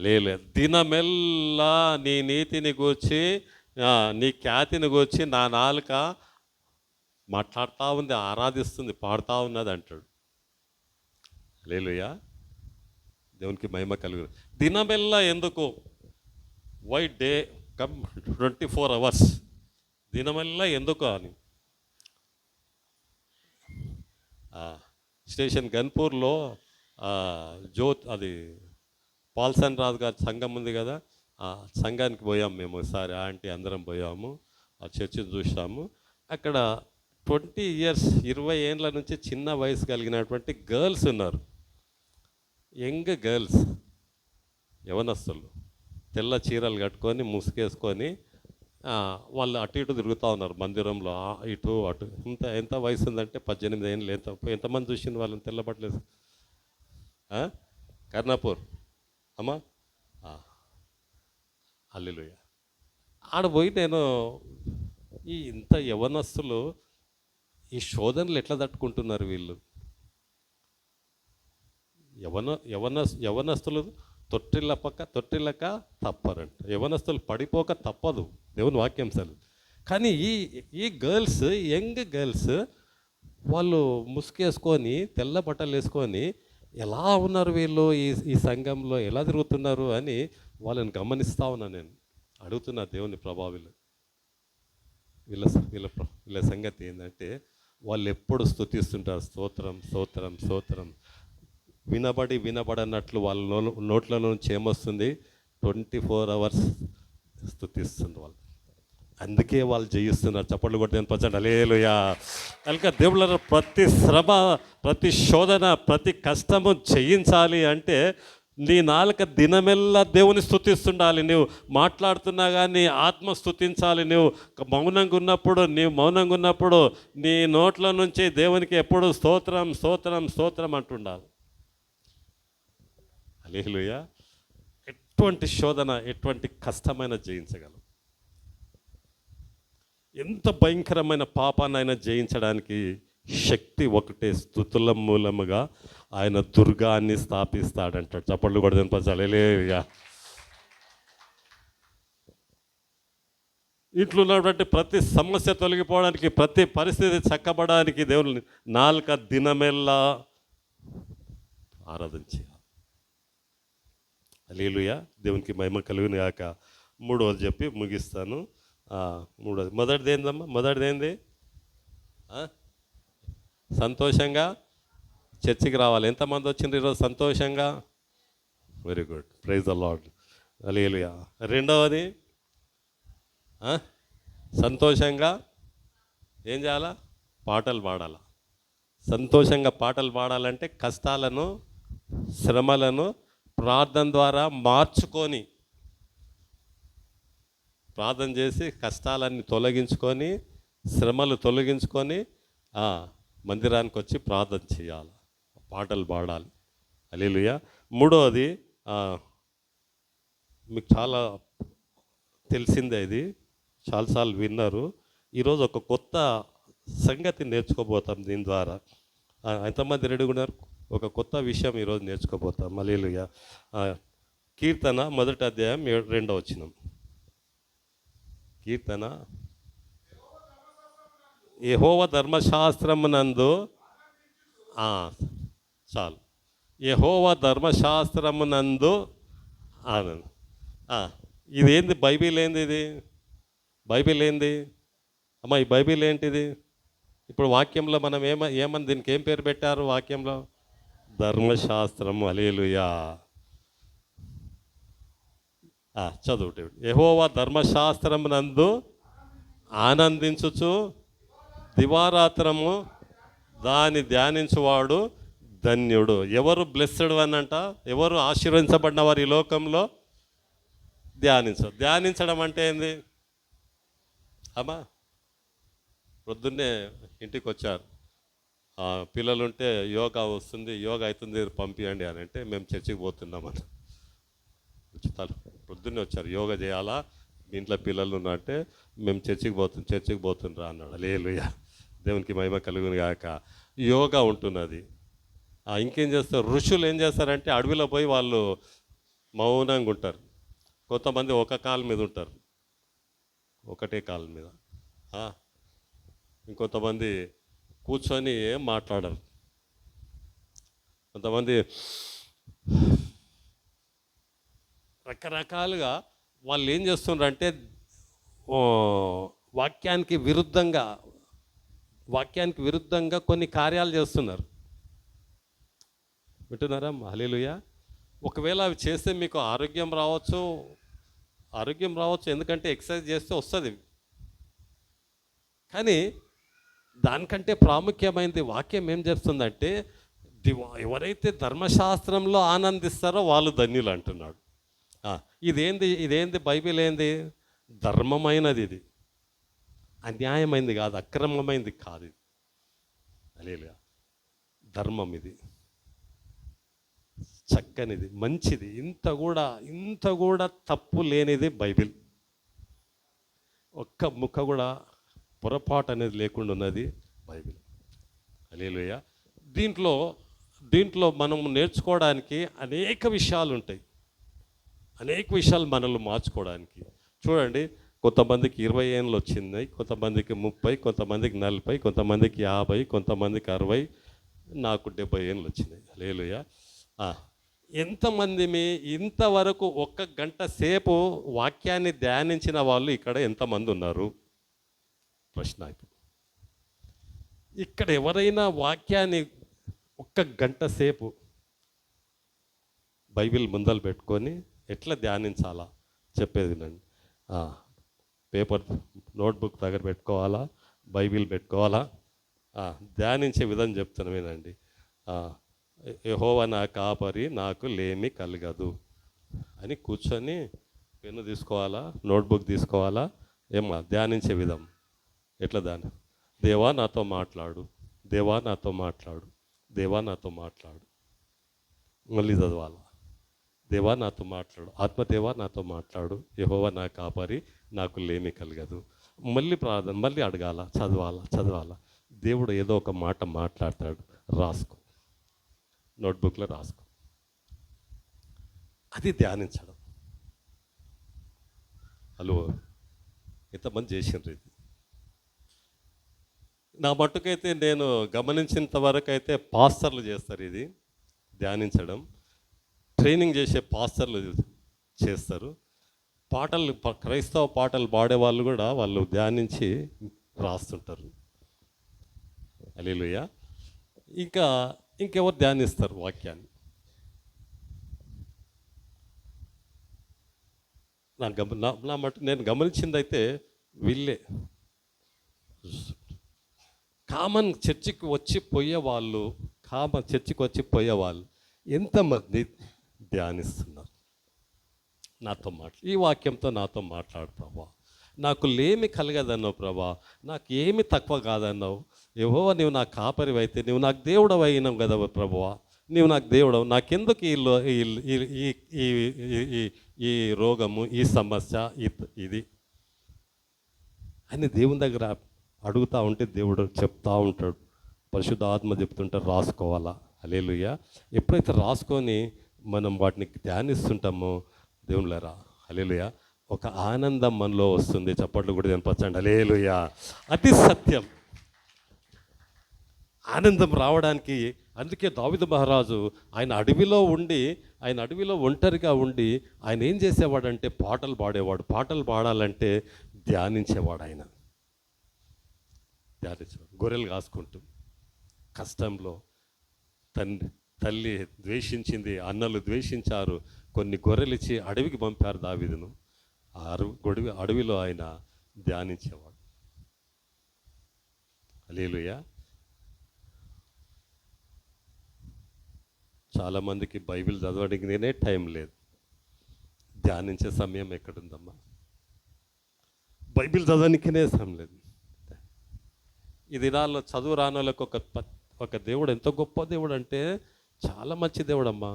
లేదు, దినమెల్లా నీ నీతిని గూర్చి, నీ ఖ్యాతిని గూర్చి నా నాలుక మాట్లాడుతూ ఉంది, ఆరాధిస్తుంది, పాడుతూ ఉన్నది అంటాడు. హల్లెలూయా. దేవునికి మహిమ కలుగు. దినమెల్లా ఎందుకు? వై డే కమ్ 24 hours, దినమెల్లా ఎందుకు అని. స్టేషన్ గన్పూర్లో అది పాల్సన్ రాజు గారి సంఘం ఉంది కదా, ఆ సంఘానికి పోయాము మేము ఒకసారి. ఆంటీ అందరం పోయాము, ఆ చర్చిని చూసాము. అక్కడ 20 years 20 ఏళ్ళ నుంచి చిన్న వయసు కలిగినటువంటి గర్ల్స్ ఉన్నారు. యంగ్ గర్ల్స్, యవనస్తులు, తెల్ల చీరలు కట్టుకొని ముసుగేసుకొని వాళ్ళు అటు ఇటు తిరుగుతూ ఉన్నారు మందిరంలో, ఇటు అటు. ఎంత వయసు ఉందంటే 18 ఏళ్ళు. ఎంతమంది చూసింది వాళ్ళని తెల్ల బట్టలు? కర్ణాపూర్ అమ్మా, హల్లెలూయా. ఆడ పోయి నేను ఇంత యవనస్తులు ఈ శోధనలు ఎట్లా తట్టుకుంటున్నారు వీళ్ళు? యవనస్తులు తొట్టిల్లక తప్పరంట. యవనస్తులు పడిపోక తప్పదు, దేవుని వాక్యం సార్. కానీ ఈ గర్ల్స్, యంగ్ గర్ల్స్, వాళ్ళు ముసుగేసుకొని తెల్ల బట్టలు వేసుకొని ఎలా ఉన్నారు వీళ్ళు, ఈ సంఘంలో ఎలా తిరుగుతున్నారు అని వాళ్ళని గమనిస్తూ ఉన్నా. నేను అడుగుతున్నా దేవుని ప్రభావిలు, వీళ్ళ సంగతి ఏంటంటే వాళ్ళు ఎప్పుడు స్తుతిస్తుంటారు, స్తోత్రం స్తోత్రం స్తోత్రం. వినబడనట్లు వాళ్ళ నోట్ల నుంచి ఏమొస్తుంది? 24 hours స్తుతిస్తుంది వాళ్ళు. అందుకే వాళ్ళు జయిస్తున్నారు. చప్పట్లు కొట్టి అనిపించండి. హల్లెలూయా. కనుక దేవుళ్ళ ప్రతి శ్రమ, ప్రతి శోధన, ప్రతి కష్టము జయించాలి అంటే నీ నాలుక దినమెల్లా దేవుని స్తుతిస్తుండాలి. నువ్వు మాట్లాడుతున్నా కానీ ఆత్మ స్తుతించాలి. నువ్వు మౌనంగా ఉన్నప్పుడు నీ నోట్ల నుంచి దేవునికి ఎప్పుడు స్తోత్రం స్తోత్రం స్తోత్రం అంటుండాలి. హల్లెలూయా. ఎటువంటి శోధన, ఎటువంటి కష్టమైన జయించగలం. ఎంత భయంకరమైన పాపాన్నైనా జయించడానికి శక్తి ఒకటే, స్తుతుల మూలముగా ఆయన దుర్గాన్ని స్థాపిస్తాడంటాడు. చప్పట్లు కూడా తినిపించాలి. హల్లెలూయా. ఇంట్లో ఉన్నటువంటి ప్రతి సమస్య తొలగిపోవడానికి, ప్రతి పరిస్థితి చక్కబడడానికి దేవుని నాలుక దినమెల్లా ఆరాధన చేయాలి. హల్లెలూయా. దేవునికి మహిమ కలుగును గాక. మూడవది చెప్పి ముగిస్తాను. మూడవది, మొదటిది ఏందమ్మా? మొదటిది ఏంది? సంతోషంగా చర్చికి రావాలి. ఎంతమంది వచ్చిండ్రు ఈరోజు సంతోషంగా? Very good, praise the Lord. Hallelujah. రెండవది సంతోషంగా ఏం చేయాలా? పాటలు పాడాలా. సంతోషంగా పాటలు పాడాలంటే కష్టాలను, శ్రమలను ప్రార్థన ద్వారా మార్చుకొని, ప్రార్థన చేసి కష్టాలన్నీ తొలగించుకొని, శ్రమలు తొలగించుకొని మందిరానికి వచ్చి ప్రార్థన చేయాలి, పాటలు పాడాలి. హల్లెలూయా. మూడవది మీకు చాలా తెలిసిందే, ఇది చాలాసార్లు విన్నారు. ఈరోజు ఒక కొత్త సంగతి నేర్చుకోబోతాం దీని ద్వారా. ఎంతమంది రెడీగా ఉన్నారు? ఒక కొత్త విషయం ఈరోజు నేర్చుకోబోతాం. హల్లెలూయా. కీర్తన 1వ అధ్యాయం 2వ వచనం. కీర్తన, యెహోవా ధర్మశాస్త్రమునందు చాలు, యెహోవా ధర్మశాస్త్రమునందు ఆనందం. ఇదేంది? బైబిల్ ఏంది? ఇది బైబిల్ ఏంది అమ్మా? ఈ బైబిల్ ఏంటిది? ఇప్పుడు వాక్యంలో మనం ఏమని దీనికి ఏం పేరు పెట్టారు వాక్యంలో? ధర్మశాస్త్రము. హల్లెలూయా. చదువుటే, యెహోవా ధర్మశాస్త్రమునందు ఆనందించుచు దివారాత్రము దాన్ని ధ్యానించువాడు ధన్యుడు. ఎవరు బ్లెస్సెడ్ అనంట? ఎవరు ఆశీర్వదించబడిన వారు ఈ లోకంలో? ధ్యానించడం అంటే ఏంది అమ్మా? పొద్దున్నే ఇంటికి వచ్చారు, పిల్లలుంటే యోగా వస్తుంది, యోగా అవుతుంది, పంపించండి అని అంటే మేము చర్చికి పోతున్నామని. పొద్దున్నే వచ్చారు, యోగా చేయాలా, మీ ఇంట్లో పిల్లలు ఉన్నట్టే మేము చర్చికి పోతుండ్రా అన్నాడు. హల్లెలూయా. దేవునికి మహిమ కలుగును గాక. యోగా ఉంటున్నది. ఇంకేం చేస్తారు? ఋషులు ఏం చేస్తారంటే అడవిలో పోయి వాళ్ళు మౌనంగా ఉంటారు. కొంతమంది ఒక కాలు మీద ఉంటారు, ఒకటే కాలు మీద. ఇంకొంతమంది కూర్చొని ఏం మాట్లాడరు. కొంతమంది రకరకాలుగా వాళ్ళు ఏం చేస్తున్నారంటే వాక్యానికి విరుద్ధంగా కొన్ని కార్యాలు చేస్తున్నారు. వింటున్నారా? హల్లెలూయా. ఒకవేళ అవి చేస్తే మీకు ఆరోగ్యం రావచ్చు, ఎందుకంటే ఎక్సర్సైజ్ చేస్తే వస్తుంది. కానీ దానికంటే ప్రాముఖ్యమైనది వాక్యం ఏం చేస్తుందంటే, ఎవరైతే ధర్మశాస్త్రంలో ఆనందిస్తారో వాళ్ళు ధన్యులు అంటున్నాడు. ఇదేంది? బైబిల్ ఏంది? ధర్మమైనది. ఇది అన్యాయమైంది కాదు, అక్రమమైంది కాదు. ఇది హల్లెలూయా. ధర్మం, ఇది చక్కనిది, మంచిది, ఇంత కూడా తప్పు లేనిది బైబిల్. ఒక్క ముక్క కూడా పొరపాటు అనేది లేకుండా ఉన్నది బైబిల్. హల్లెలూయా. దీంట్లో మనం నేర్చుకోవడానికి అనేక విషయాలు ఉంటాయి, అనేక విషయాలు మనల్ని మార్చుకోవడానికి. చూడండి, కొంతమందికి 20 ఏళ్ళు వచ్చింది, కొంతమందికి 30, కొంతమందికి 40, కొంతమందికి 50, కొంతమందికి 60, నాకు 70 ఏళ్ళు వచ్చినాయి. హల్లెలూయా. ఎంతమంది ఇంతవరకు 1 గంట సేపు వాక్యాన్ని ధ్యానించిన వాళ్ళు ఇక్కడ ఎంతమంది ఉన్నారు? ప్రశ్న. ఇక్కడ ఎవరైనా వాక్యాన్ని 1 గంట సేపు బైబిల్ ముందలు పెట్టుకొని ఎట్లా ధ్యానించాలా చెప్పేది నండి. పేపర్, నోట్బుక్ దగ్గర పెట్టుకోవాలా, బైబిల్ పెట్టుకోవాలా, ధ్యానించే విధానం చెప్తాను వినండి. యెహోవా నా కాపరి, నాకు లేమి కలగదు అని కూర్చొని పెన్ను తీసుకోవాలా, నోట్బుక్ తీసుకోవాలా, ఏమా ధ్యానించే విధం ఎట్లా దాని దేవా నాతో మాట్లాడు, దేవా నాతో మాట్లాడు, దేవా నాతో మాట్లాడు. మళ్ళీ చదవాలా, దేవా నాతో మాట్లాడు, ఆత్మదేవా నాతో మాట్లాడు, యెహోవా నా కాపరి, నాకు లేమి కలగదు. మళ్ళీ ప్రార్థన, మళ్ళీ అడగాల, చదవాలా. దేవుడు ఏదో ఒక మాట మాట్లాడతాడు, రాసుకో, నోట్బుక్లో రాసుకో. అది ధ్యానించడం. హలో, ఎంతమంది చేసిండ్రు ఇది? నా మట్టుకైతే నేను గమనించినంత వరకు అయితే పాస్టర్లు చేస్తారు ఇది ధ్యానించడం. ట్రైనింగ్ చేసే పాస్టర్లు చేస్తారు. పాటలు క్రైస్తవ పాటలు పాడే వాళ్ళు కూడా వాళ్ళు ధ్యానించి రాస్తుంటారు. హల్లెలూయా. ఇంకెవరు ధ్యానిస్తారు వాక్యాన్ని? నా మటు నేను గమనించింది అయితే వీళ్ళే చర్చికి వచ్చి పోయేవాళ్ళు ఎంతమంది ధ్యానిస్తున్నారు? ఈ వాక్యంతో నాతో మాట్లాడు ప్రభా. నాకు లేమి కలగదన్నావు ప్రభా, నాకు ఏమి తక్కువ కాదన్నావు. యెహోవా నీవు నా కాపరివైతే నీవు నాకు దేవుడవు అయినావు కదా ప్రభువా, నీవు నాకు దేవుడవు. నాకెందుకు ఈ రోగము, ఈ సమస్య, ఇది అని దేవుని దగ్గర అడుగుతూ ఉంటే దేవుడు చెప్తా ఉంటాడు. పరిశుద్ధ ఆత్మ చెప్తుంటే రాసుకోవాలా. హల్లెలూయా. ఎప్పుడైతే రాసుకొని మనం వాటిని ధ్యానిస్తుంటామో దేవుళ్ళరా, హల్లెలూయా, ఒక ఆనందం మనలో వస్తుంది. చప్పట్లు కూడా వినపచ్చండి. హల్లెలూయా. అది సత్యం. ఆనందం రావడానికి అందుకే దావీదు మహారాజు ఆయన అడవిలో ఒంటరిగా ఉండి ఆయన ఏం చేసేవాడంటే పాటలు పాడేవాడు. పాటలు పాడాలంటే ధ్యానించేవాడు. ఆయన ధ్యానించేవాడు. గొర్రెలు కాసుకుంటూ కష్టంలో తల్లి ద్వేషించింది, అన్నలు ద్వేషించారు, కొన్ని గొర్రెలు ఇచ్చి అడవికి పంపారు దావీదును. అడవిలో ఆయన ధ్యానించేవాడు. హల్లెలూయా. చాలామందికి బైబిల్ చదవడానికి నేనే టైం లేదు. ధ్యానించే సమయం ఎక్కడుందమ్మా? బైబిల్ చదవడానికినే సమయం లేదు. ఈ దినాల్లో చదువు రానోళ్ళకు ఒక దేవుడు ఎంత గొప్ప దేవుడు అంటే చాలా మంచి దేవుడు అమ్మా.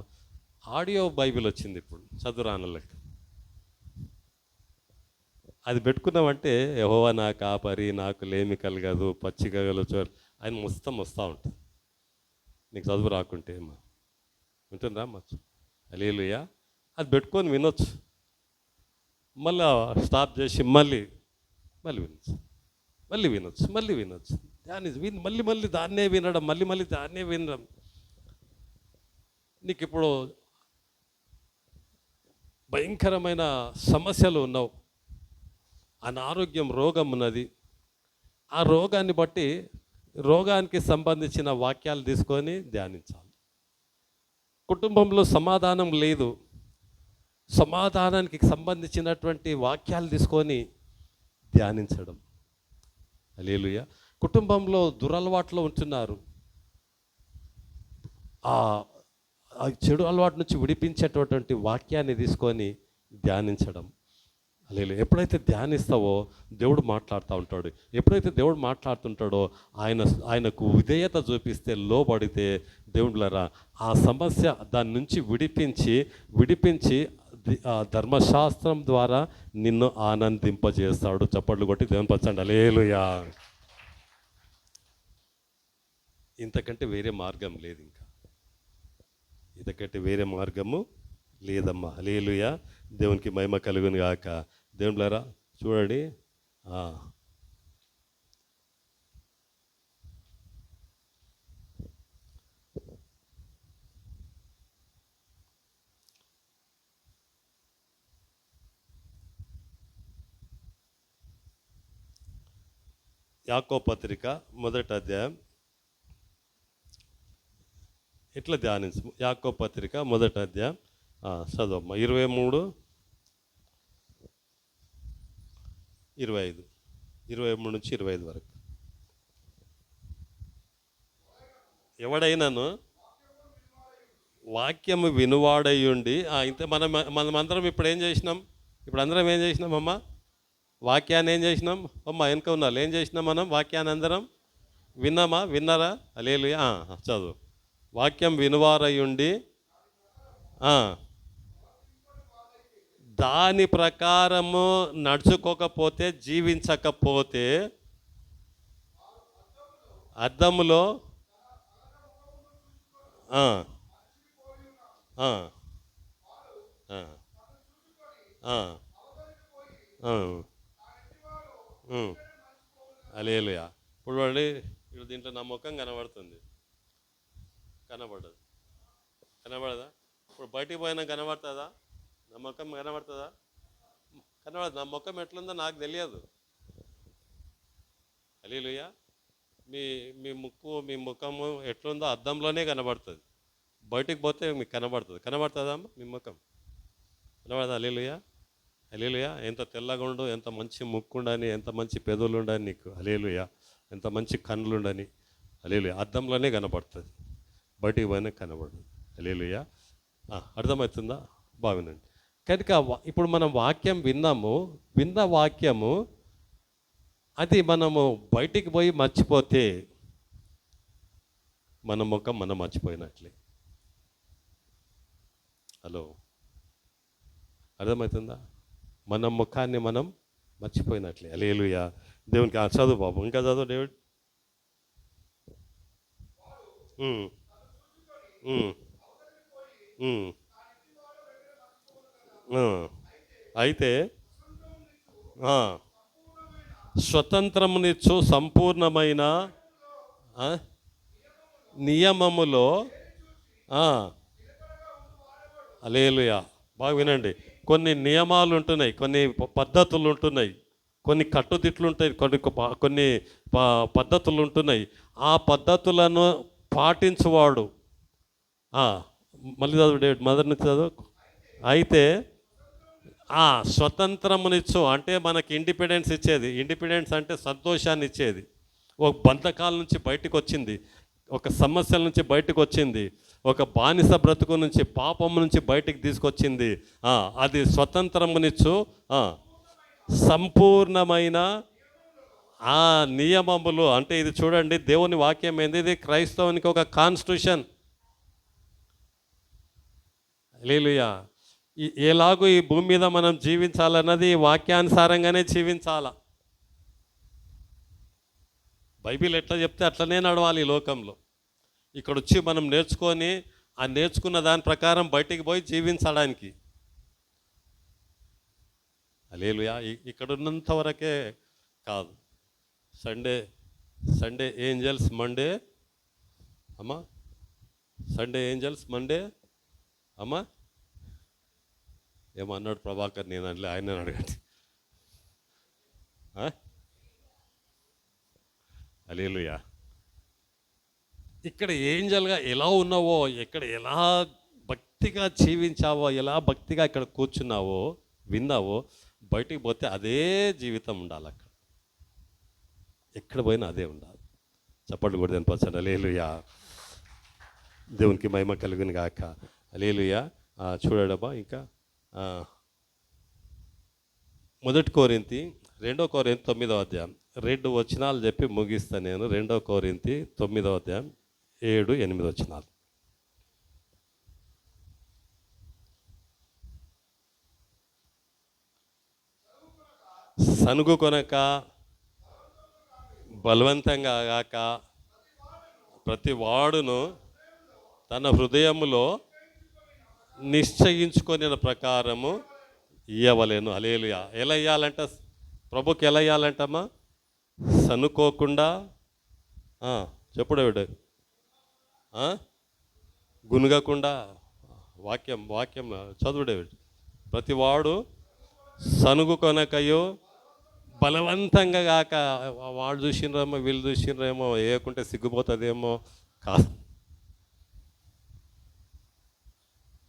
ఆడియో బైబిల్ వచ్చింది ఇప్పుడు చదువు రానోళ్ళకి. అది పెట్టుకున్నామంటే యెహోవా నా కాపరి, నాకు లేమి కలగదు, పచ్చికగలు చోరు ఆయన మొత్తం వస్తూ ఉంటుంది. నీకు చదువు రాకుంటే అమ్మా ఉంటుందా అమ్మ? హల్లెలూయా. అది పెట్టుకొని వినొచ్చు, మళ్ళీ స్టాప్ చేసి మళ్ళీ వినొచ్చు, మళ్ళీ వినొచ్చు. మళ్ళీ దాన్నే వినడం, మళ్ళీ దాన్నే వినడం. నీకు ఇప్పుడు భయంకరమైన సమస్యలు ఉన్నావు, అనారోగ్యం, రోగం ఉన్నది. ఆ రోగాన్ని బట్టి రోగానికి సంబంధించిన వాక్యాలు తీసుకొని ధ్యానించాలి. కుటుంబంలో సమాధానం లేదు, సమాధానానికి సంబంధించినటువంటి వాక్యాలు తీసుకొని ధ్యానించడం. హల్లెలూయా. కుటుంబంలో దురలవాట్లో ఉంటున్నారు, ఆ చెడు అలవాటు నుంచి విడిపించేటటువంటి వాక్యాన్ని తీసుకొని ధ్యానించడం. హల్లెలూయా. ఎప్పుడైతే ధ్యానిస్తావో దేవుడు మాట్లాడుతూ ఉంటాడు. ఎప్పుడైతే దేవుడు మాట్లాడుతుంటాడో ఆయనకు విధేయత చూపిస్తే, లోబడితే దేవుళ్ళరా ఆ సమస్య దాని నుంచి విడిపించి ధర్మశాస్త్రం ద్వారా నిన్ను ఆనందింపజేస్తాడు. చప్పట్లు కొట్టి దేవుని పచ్చండి. హల్లెలూయా. ఇంతకంటే వేరే మార్గం లేదు, ఇంతకంటే వేరే మార్గము లేదమ్మా. హల్లెలూయా. దేవునికి మహిమ కలుగును గాక. దేవుళ్ళారా చూడండి, యాకోబు పత్రిక 1వ అధ్యాయం ఎట్లా ధ్యానించు. యాకోబు పత్రిక 1వ అధ్యాయం చదవమ్మా. 23, 25, 23 నుంచి 25 వరకు. ఎవడైనాను వాక్యము వినువాడయ్యుండి ఇంత మనమందరం ఇప్పుడు ఏం చేసినాం? ఇప్పుడు అందరం ఏం చేసినాం అమ్మ? వాక్యాన్ని ఏం చేసినాం అమ్మ? వెనుక ఉన్నారు ఏం చేసినాం మనం? వాక్యాన్ని అందరం విన్నామా? విన్నారా? హల్లెలూయా. చదువు. వాక్యం వినువారయ్యుండి దాని ప్రకారము నడుచుకోకపోతే, జీవించకపోతే అద్దములో హల్లెలూయా. ఇప్పుడు వాడి ఇప్పుడు దీంట్లో నా ముఖం కనబడుతుంది, కనబడదు, కనబడదా? ఇప్పుడు బయటికి పోయినా కనబడుతుందా? నా ముఖం కనబడుతుందా? కనబడదు. నా ముఖం ఎట్లుందో నాకు తెలియదు. హల్లెలూయా. మీ మీ ముక్కు, మీ ముఖము ఎట్లుందో అద్దంలోనే కనబడుతుంది. బయటికి పోతే మీకు కనబడుతుంది. కనబడుతుందా మీ ముఖం? కనబడదా? హల్లెలూయా. హల్లెలూయా. ఎంత తెల్లగా ఉండు, ఎంత మంచి ముక్కు ఉండని, ఎంత మంచి పెదవులు ఉండని నీకు. హల్లెలూయా. ఎంత మంచి కన్నులు ఉండని. హల్లెలూయా. అద్దంలోనే కనబడుతుంది, బయటికి పోయినా కనబడదు. హల్లెలూయా. అర్థమవుతుందా? బాగుందండి. కనుక ఇప్పుడు మనం వాక్యం విన్నాము. విన్న వాక్యము అది మనము బయటికి పోయి మర్చిపోతే మన ముఖం మనం మర్చిపోయినట్లే. హలో, అర్థమవుతుందా? మన ముఖాన్ని మనం మర్చిపోయినట్లే. హల్లెలూయా. దేవునికి చదువు బాబు, ఇంకా చదువు డేవిడ్. అయితే స్వతంత్రమునిచ్చు సంపూర్ణమైన నియమములో హల్లెలూయా. బాగా వినండి. కొన్ని నియమాలు ఉంటున్నాయి, కొన్ని పద్ధతులు ఉంటున్నాయి, కొన్ని కట్టుదిట్లు ఉంటాయి, కొన్ని పద్ధతులు ఉంటున్నాయి. ఆ పద్ధతులను పాటించువాడు మళ్ళీ చదువు డేవిడ్, మొదటి నుంచి చదువు. అయితే స్వతంత్రమునిచ్చు అంటే మనకి ఇండిపెండెన్స్ ఇచ్చేది. ఇండిపెండెన్స్ అంటే సంతోషాన్ని ఇచ్చేది. ఒక బంధకాల నుంచి బయటకు వచ్చింది, ఒక సమస్యల నుంచి బయటకు వచ్చింది, ఒక బానిస బ్రతుకు నుంచి, పాపం నుంచి బయటికి తీసుకొచ్చింది. అది స్వతంత్రమునిచ్చు సంపూర్ణమైన నియమములు. అంటే ఇది చూడండి, దేవుని వాక్యం ఏంది? ఇది క్రైస్తవునికి ఒక కాన్స్టిట్యూషన్. హల్లెలూయా. ఎలాగో ఈ భూమి మీద మనం జీవించాలన్నది వాక్యానుసారంగానే జీవించాల. బైబిల్ ఎట్లా చెప్తే అట్లనే నడవాలి ఈ లోకంలో. ఇక్కడ వచ్చి మనం నేర్చుకొని నేర్చుకున్న దాని ప్రకారం బయటికి పోయి జీవించడానికి. హల్లెలూయా. ఇక్కడ ఉన్నంత వరకే కాదు. సండే ఏంజల్స్, మండే అమ్మా, సండే ఏంజల్స్, మండే అమ్మా ఏమన్నాడు ప్రభాకర్? నేను అనలే, ఆయన అడగండి. హల్లెలూయా. ఇక్కడ ఏంజల్గా ఎలా ఉన్నావో, ఇక్కడ ఎలా భక్తిగా జీవించావో, ఎలా భక్తిగా ఇక్కడ కూర్చున్నావో, విన్నావో, బయటికి పోతే అదే జీవితం ఉండాలి. అక్కడ ఎక్కడ పోయినా అదే ఉండాలి. చప్పట్లు కూడా తినిపించండి. హల్లెలూయా. దేవునికి మహిమ కలుగును గాక. హల్లెలూయా. చూడడమ్మా ఇంకా 1 కొరింథీ 2 కొరింథీ 9వ అధ్యాయం 2 వచనాలు చెప్పి ముగిస్తాను నేను. 2 కొరింథీ 9వ అధ్యాయం 7-8 వచనాలు. సనుగు కొనక, బలవంతంగా గాక, ప్రతి వాడును తన హృదయములో నిశ్చయించుకొనిన ప్రకారము ఇయ్యవలేను. హల్లెలూయా. ఎలా ఇయ్యాలంట? ప్రభుకి ఎలా ఇయ్యాలంటమ్మా? సనుకోకుండా, చెప్పుడు గునుగకుండా. వాక్యం చదువుడేవిడు. ప్రతి వాడు సనుగు కొనకయో, బలవంతంగా కాక, వాడు చూసినరేమో వీళ్ళు చూసినరేమో, వేయకుంటే సిగ్గుపోతుందేమో కాదు.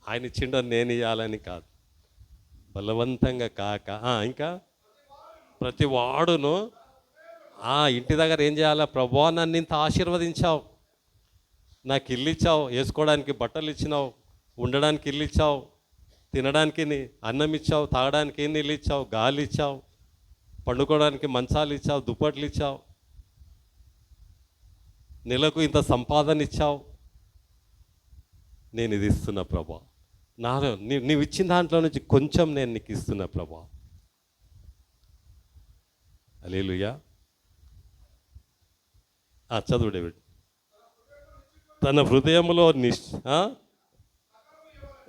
ఆయన ఇచ్చిండ నేను ఇవ్వాలని కాదు, బలవంతంగా కాక. ఇంకా ప్రతి వాడును ఇంటి దగ్గర ఏం చేయాలా? ప్రభువా, నన్ను ఇంత ఆశీర్వదించావు, నాకు ఇల్లు ఇచ్చావు, వేసుకోవడానికి బట్టలు ఇచ్చినావు, ఉండడానికి ఇల్లు ఇచ్చావు, తినడానికి అన్నం ఇచ్చావు, తాగడానికి నీళ్ళు ఇచ్చావు, గాలి ఇచ్చావు, పండుకోవడానికి మంచాలు ఇచ్చావు, దుప్పట్లు ఇచ్చావు, నెలకు ఇంత సంపాదన ఇచ్చావు. నేను ఇది ఇస్తున్నా ప్రభా, నాలో నీవు ఇచ్చిన దాంట్లో నుంచి కొంచెం నేను నీకు ఇస్తున్నా ప్రభా. హల్లెలూయా. చదువు డేవిడ్. తన హృదయంలో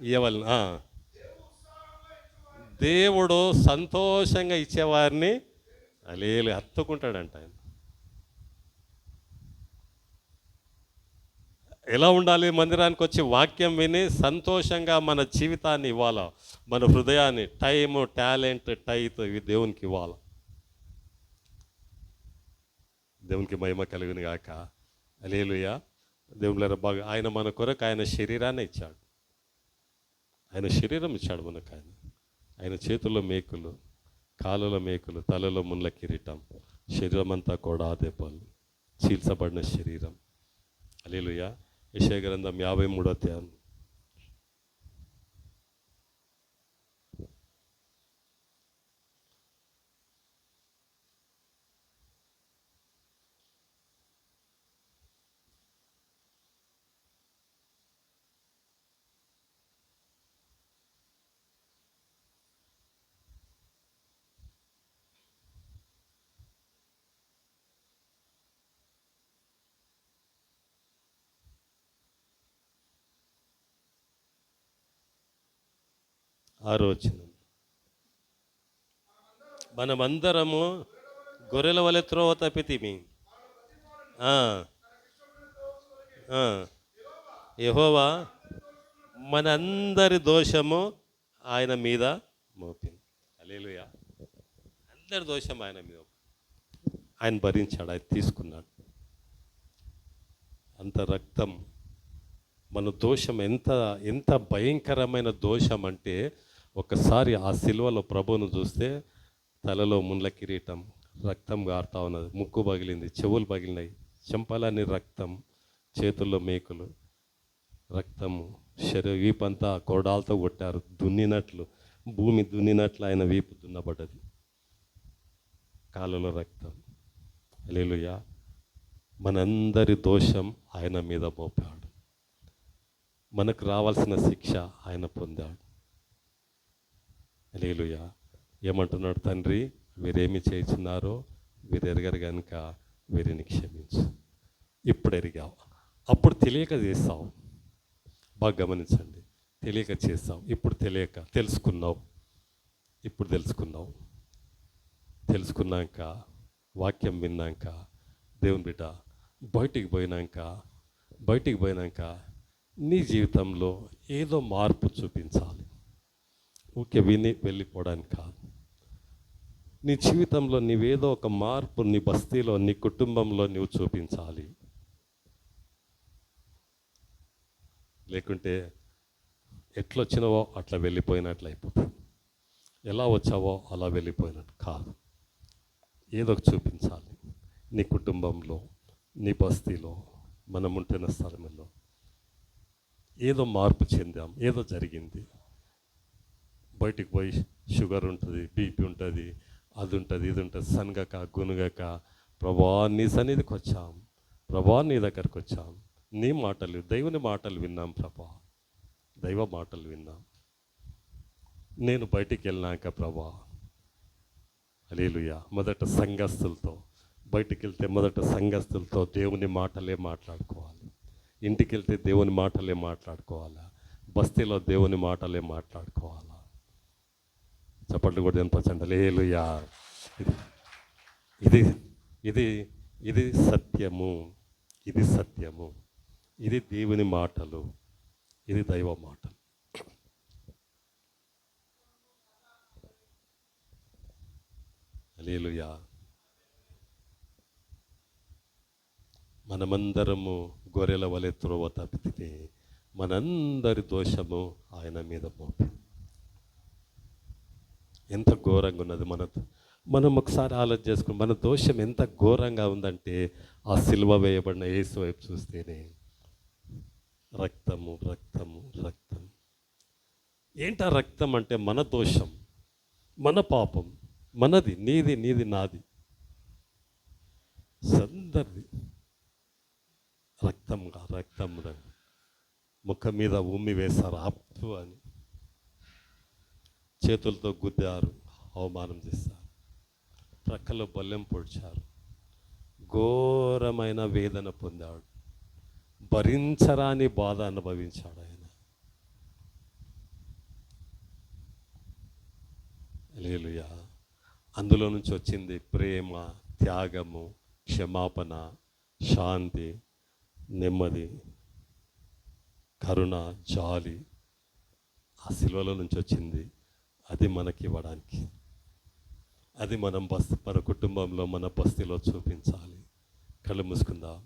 ఇవ్వవలెను. దేవుడు సంతోషంగా ఇచ్చేవారిని హల్లెలూయా హత్తుకుంటాడంట. ఆయన ఎలా ఉండాలి? మందిరానికి వచ్చి వాక్యం విని సంతోషంగా మన జీవితాన్ని ఇవ్వాలా, మన హృదయాన్ని, టైము, టాలెంట్, టైత్ ఇవి దేవునికి ఇవ్వాలి. దేవునికి మహిమ కలుగును గాక. హల్లెలూయా. దేవుళ్ళ బాగా ఆయన మన కొరకు ఆయన శరీరాన్ని ఇచ్చాడు. ఆయన శరీరం ఇచ్చాడు మనకు. ఆయన చేతుల్లో మేకులు, కాళ్ళలో మేకులు, తలలో ముళ్ళ కిరీటం, శరీరం అంతా కూడా దెబ్బలు, చీల్చబడిన శరీరం. హల్లెలూయా. యెషయా గ్రంథం 53వ అధ్యాయం. ఆరో వచనం. మనమందరము గొర్రెల వలె త్రోవ తప్పితిమి, యెహోవా మనందరి దోషము ఆయన మీద మోపింది. హల్లెలూయా. అందరి దోషం ఆయన మీద ఆయన భరించాడు, ఆయన తీసుకున్నాడు. అంత రక్తం, మన దోషం ఎంత ఎంత భయంకరమైన దోషం అంటే, ఒకసారి ఆ సిలువలో ప్రభువును చూస్తే తలలో ముండ్ల కిరీటం, రక్తం గారుతా ఉన్నది, ముక్కు పగిలింది, చెవులు పగిలినాయి, చెంపలన్నీ రక్తం, చేతుల్లో మేకులు, రక్తము, వీపంతా కోడాలతో కొట్టారు, దున్నినట్లు, భూమి దున్నినట్లు ఆయన వీపు దున్నబడ్డది, కాళ్ళలో రక్తం. హల్లెలూయా. మనందరి దోషం ఆయన మీద మోపాడు. మనకు రావాల్సిన శిక్ష ఆయన పొందాడు. హల్లెలూయా. ఏమంటున్నాడు? తండ్రి, వీరేమి చేస్తున్నారో వీరు ఎరగరు కనుక వీరిని క్షమించు. ఇప్పుడు ఎరిగావు, అప్పుడు తెలియక చేస్తావు. బాగా గమనించండి. తెలియక చేస్తావు, ఇప్పుడు తెలియక తెలుసుకున్నావు. ఇప్పుడు తెలుసుకున్నాక, వాక్యం విన్నాక, దేవుని బిడ్డ బయటికి పోయినాక నీ జీవితంలో ఏదో మార్పు చూపించాలి. ఊకే విని వెళ్ళిపోవడానికి కాదు. నీ జీవితంలో నీవేదో ఒక మార్పు నీ బస్తీలో, నీ కుటుంబంలో నువ్వు చూపించాలి. లేకుంటే ఎట్లొచ్చినావో అట్లా వెళ్ళిపోయినట్లు అయిపోతుంది. ఎలా వచ్చావో అలా వెళ్ళిపోయినట్టు కాదు. ఏదో చూపించాలి. నీ కుటుంబంలో, నీ బస్తీలో, మనం ఉంటున్న స్థలంలో ఏదో మార్పు చెందాం, ఏదో జరిగింది. బయటికి పోయి షుగర్ ఉంటుంది, బీపీ ఉంటుంది, అది ఉంటుంది, ఇది ఉంటుంది, సనగక గునుగక ప్రభా నీ సన్నిధికి వచ్చాం, ప్రభా నీ దగ్గరకు వచ్చాం, నీ మాటలు, దేవుని మాటలు విన్నాం ప్రభా, దైవ మాటలు విన్నాం. నేను బయటికి వెళ్ళినాక ప్రభా, హల్లెలూయా, బయటికి వెళ్తే మొదట సంఘస్థులతో దేవుని మాటలే మాట్లాడుకోవాలి. ఇంటికి వెళ్తే దేవుని మాటలే మాట్లాడుకోవాలా. బస్తీలో దేవుని మాటలే మాట్లాడుకోవాలా. చప్పట్లు కూడా వినపరచండి. హల్లెలూయా. ఇది సత్యము, ఇది దేవుని మాటలు, ఇది దైవ మాటలు. హల్లెలూయా. మనమందరము గొర్రెల వలె త్రోవ తప్పితే మనందరి దోషము ఆయన మీద మోపి. ఎంత ఘోరంగా ఉన్నది మనం ఒకసారి ఆలోచన చేసుకుని, మన దోషం ఎంత ఘోరంగా ఉందంటే, ఆ సిలువ వేయబడిన యేసు వైపు చూస్తేనే రక్తము. ఏంటా రక్తం అంటే మన దోషం, మన పాపం, మనది, నీది నాది, సందరిది. రక్తం ముఖం మీద ఉమ్మి వేశారు, అప్పు అని చేతులతో గుద్దారు, అవమానం చేశారు, ప్రక్కలో బల్లెం పొడిచారు, ఘోరమైన వేదన పొందాడు, భరించరాని బాధ అనుభవించాడు ఆయన. హల్లెలూయా. అందులో నుంచి వచ్చింది ప్రేమ, త్యాగము, క్షమాపణ, శాంతి, నెమ్మది, కరుణ, జాలి. ఆ శిలువలో నుంచి వచ్చింది. అది మనకి ఇవ్వడానికి, అది మనం మన కుటుంబంలో, మన బస్తీలో చూపించాలి. కళ్ళు మూసుకుందాం.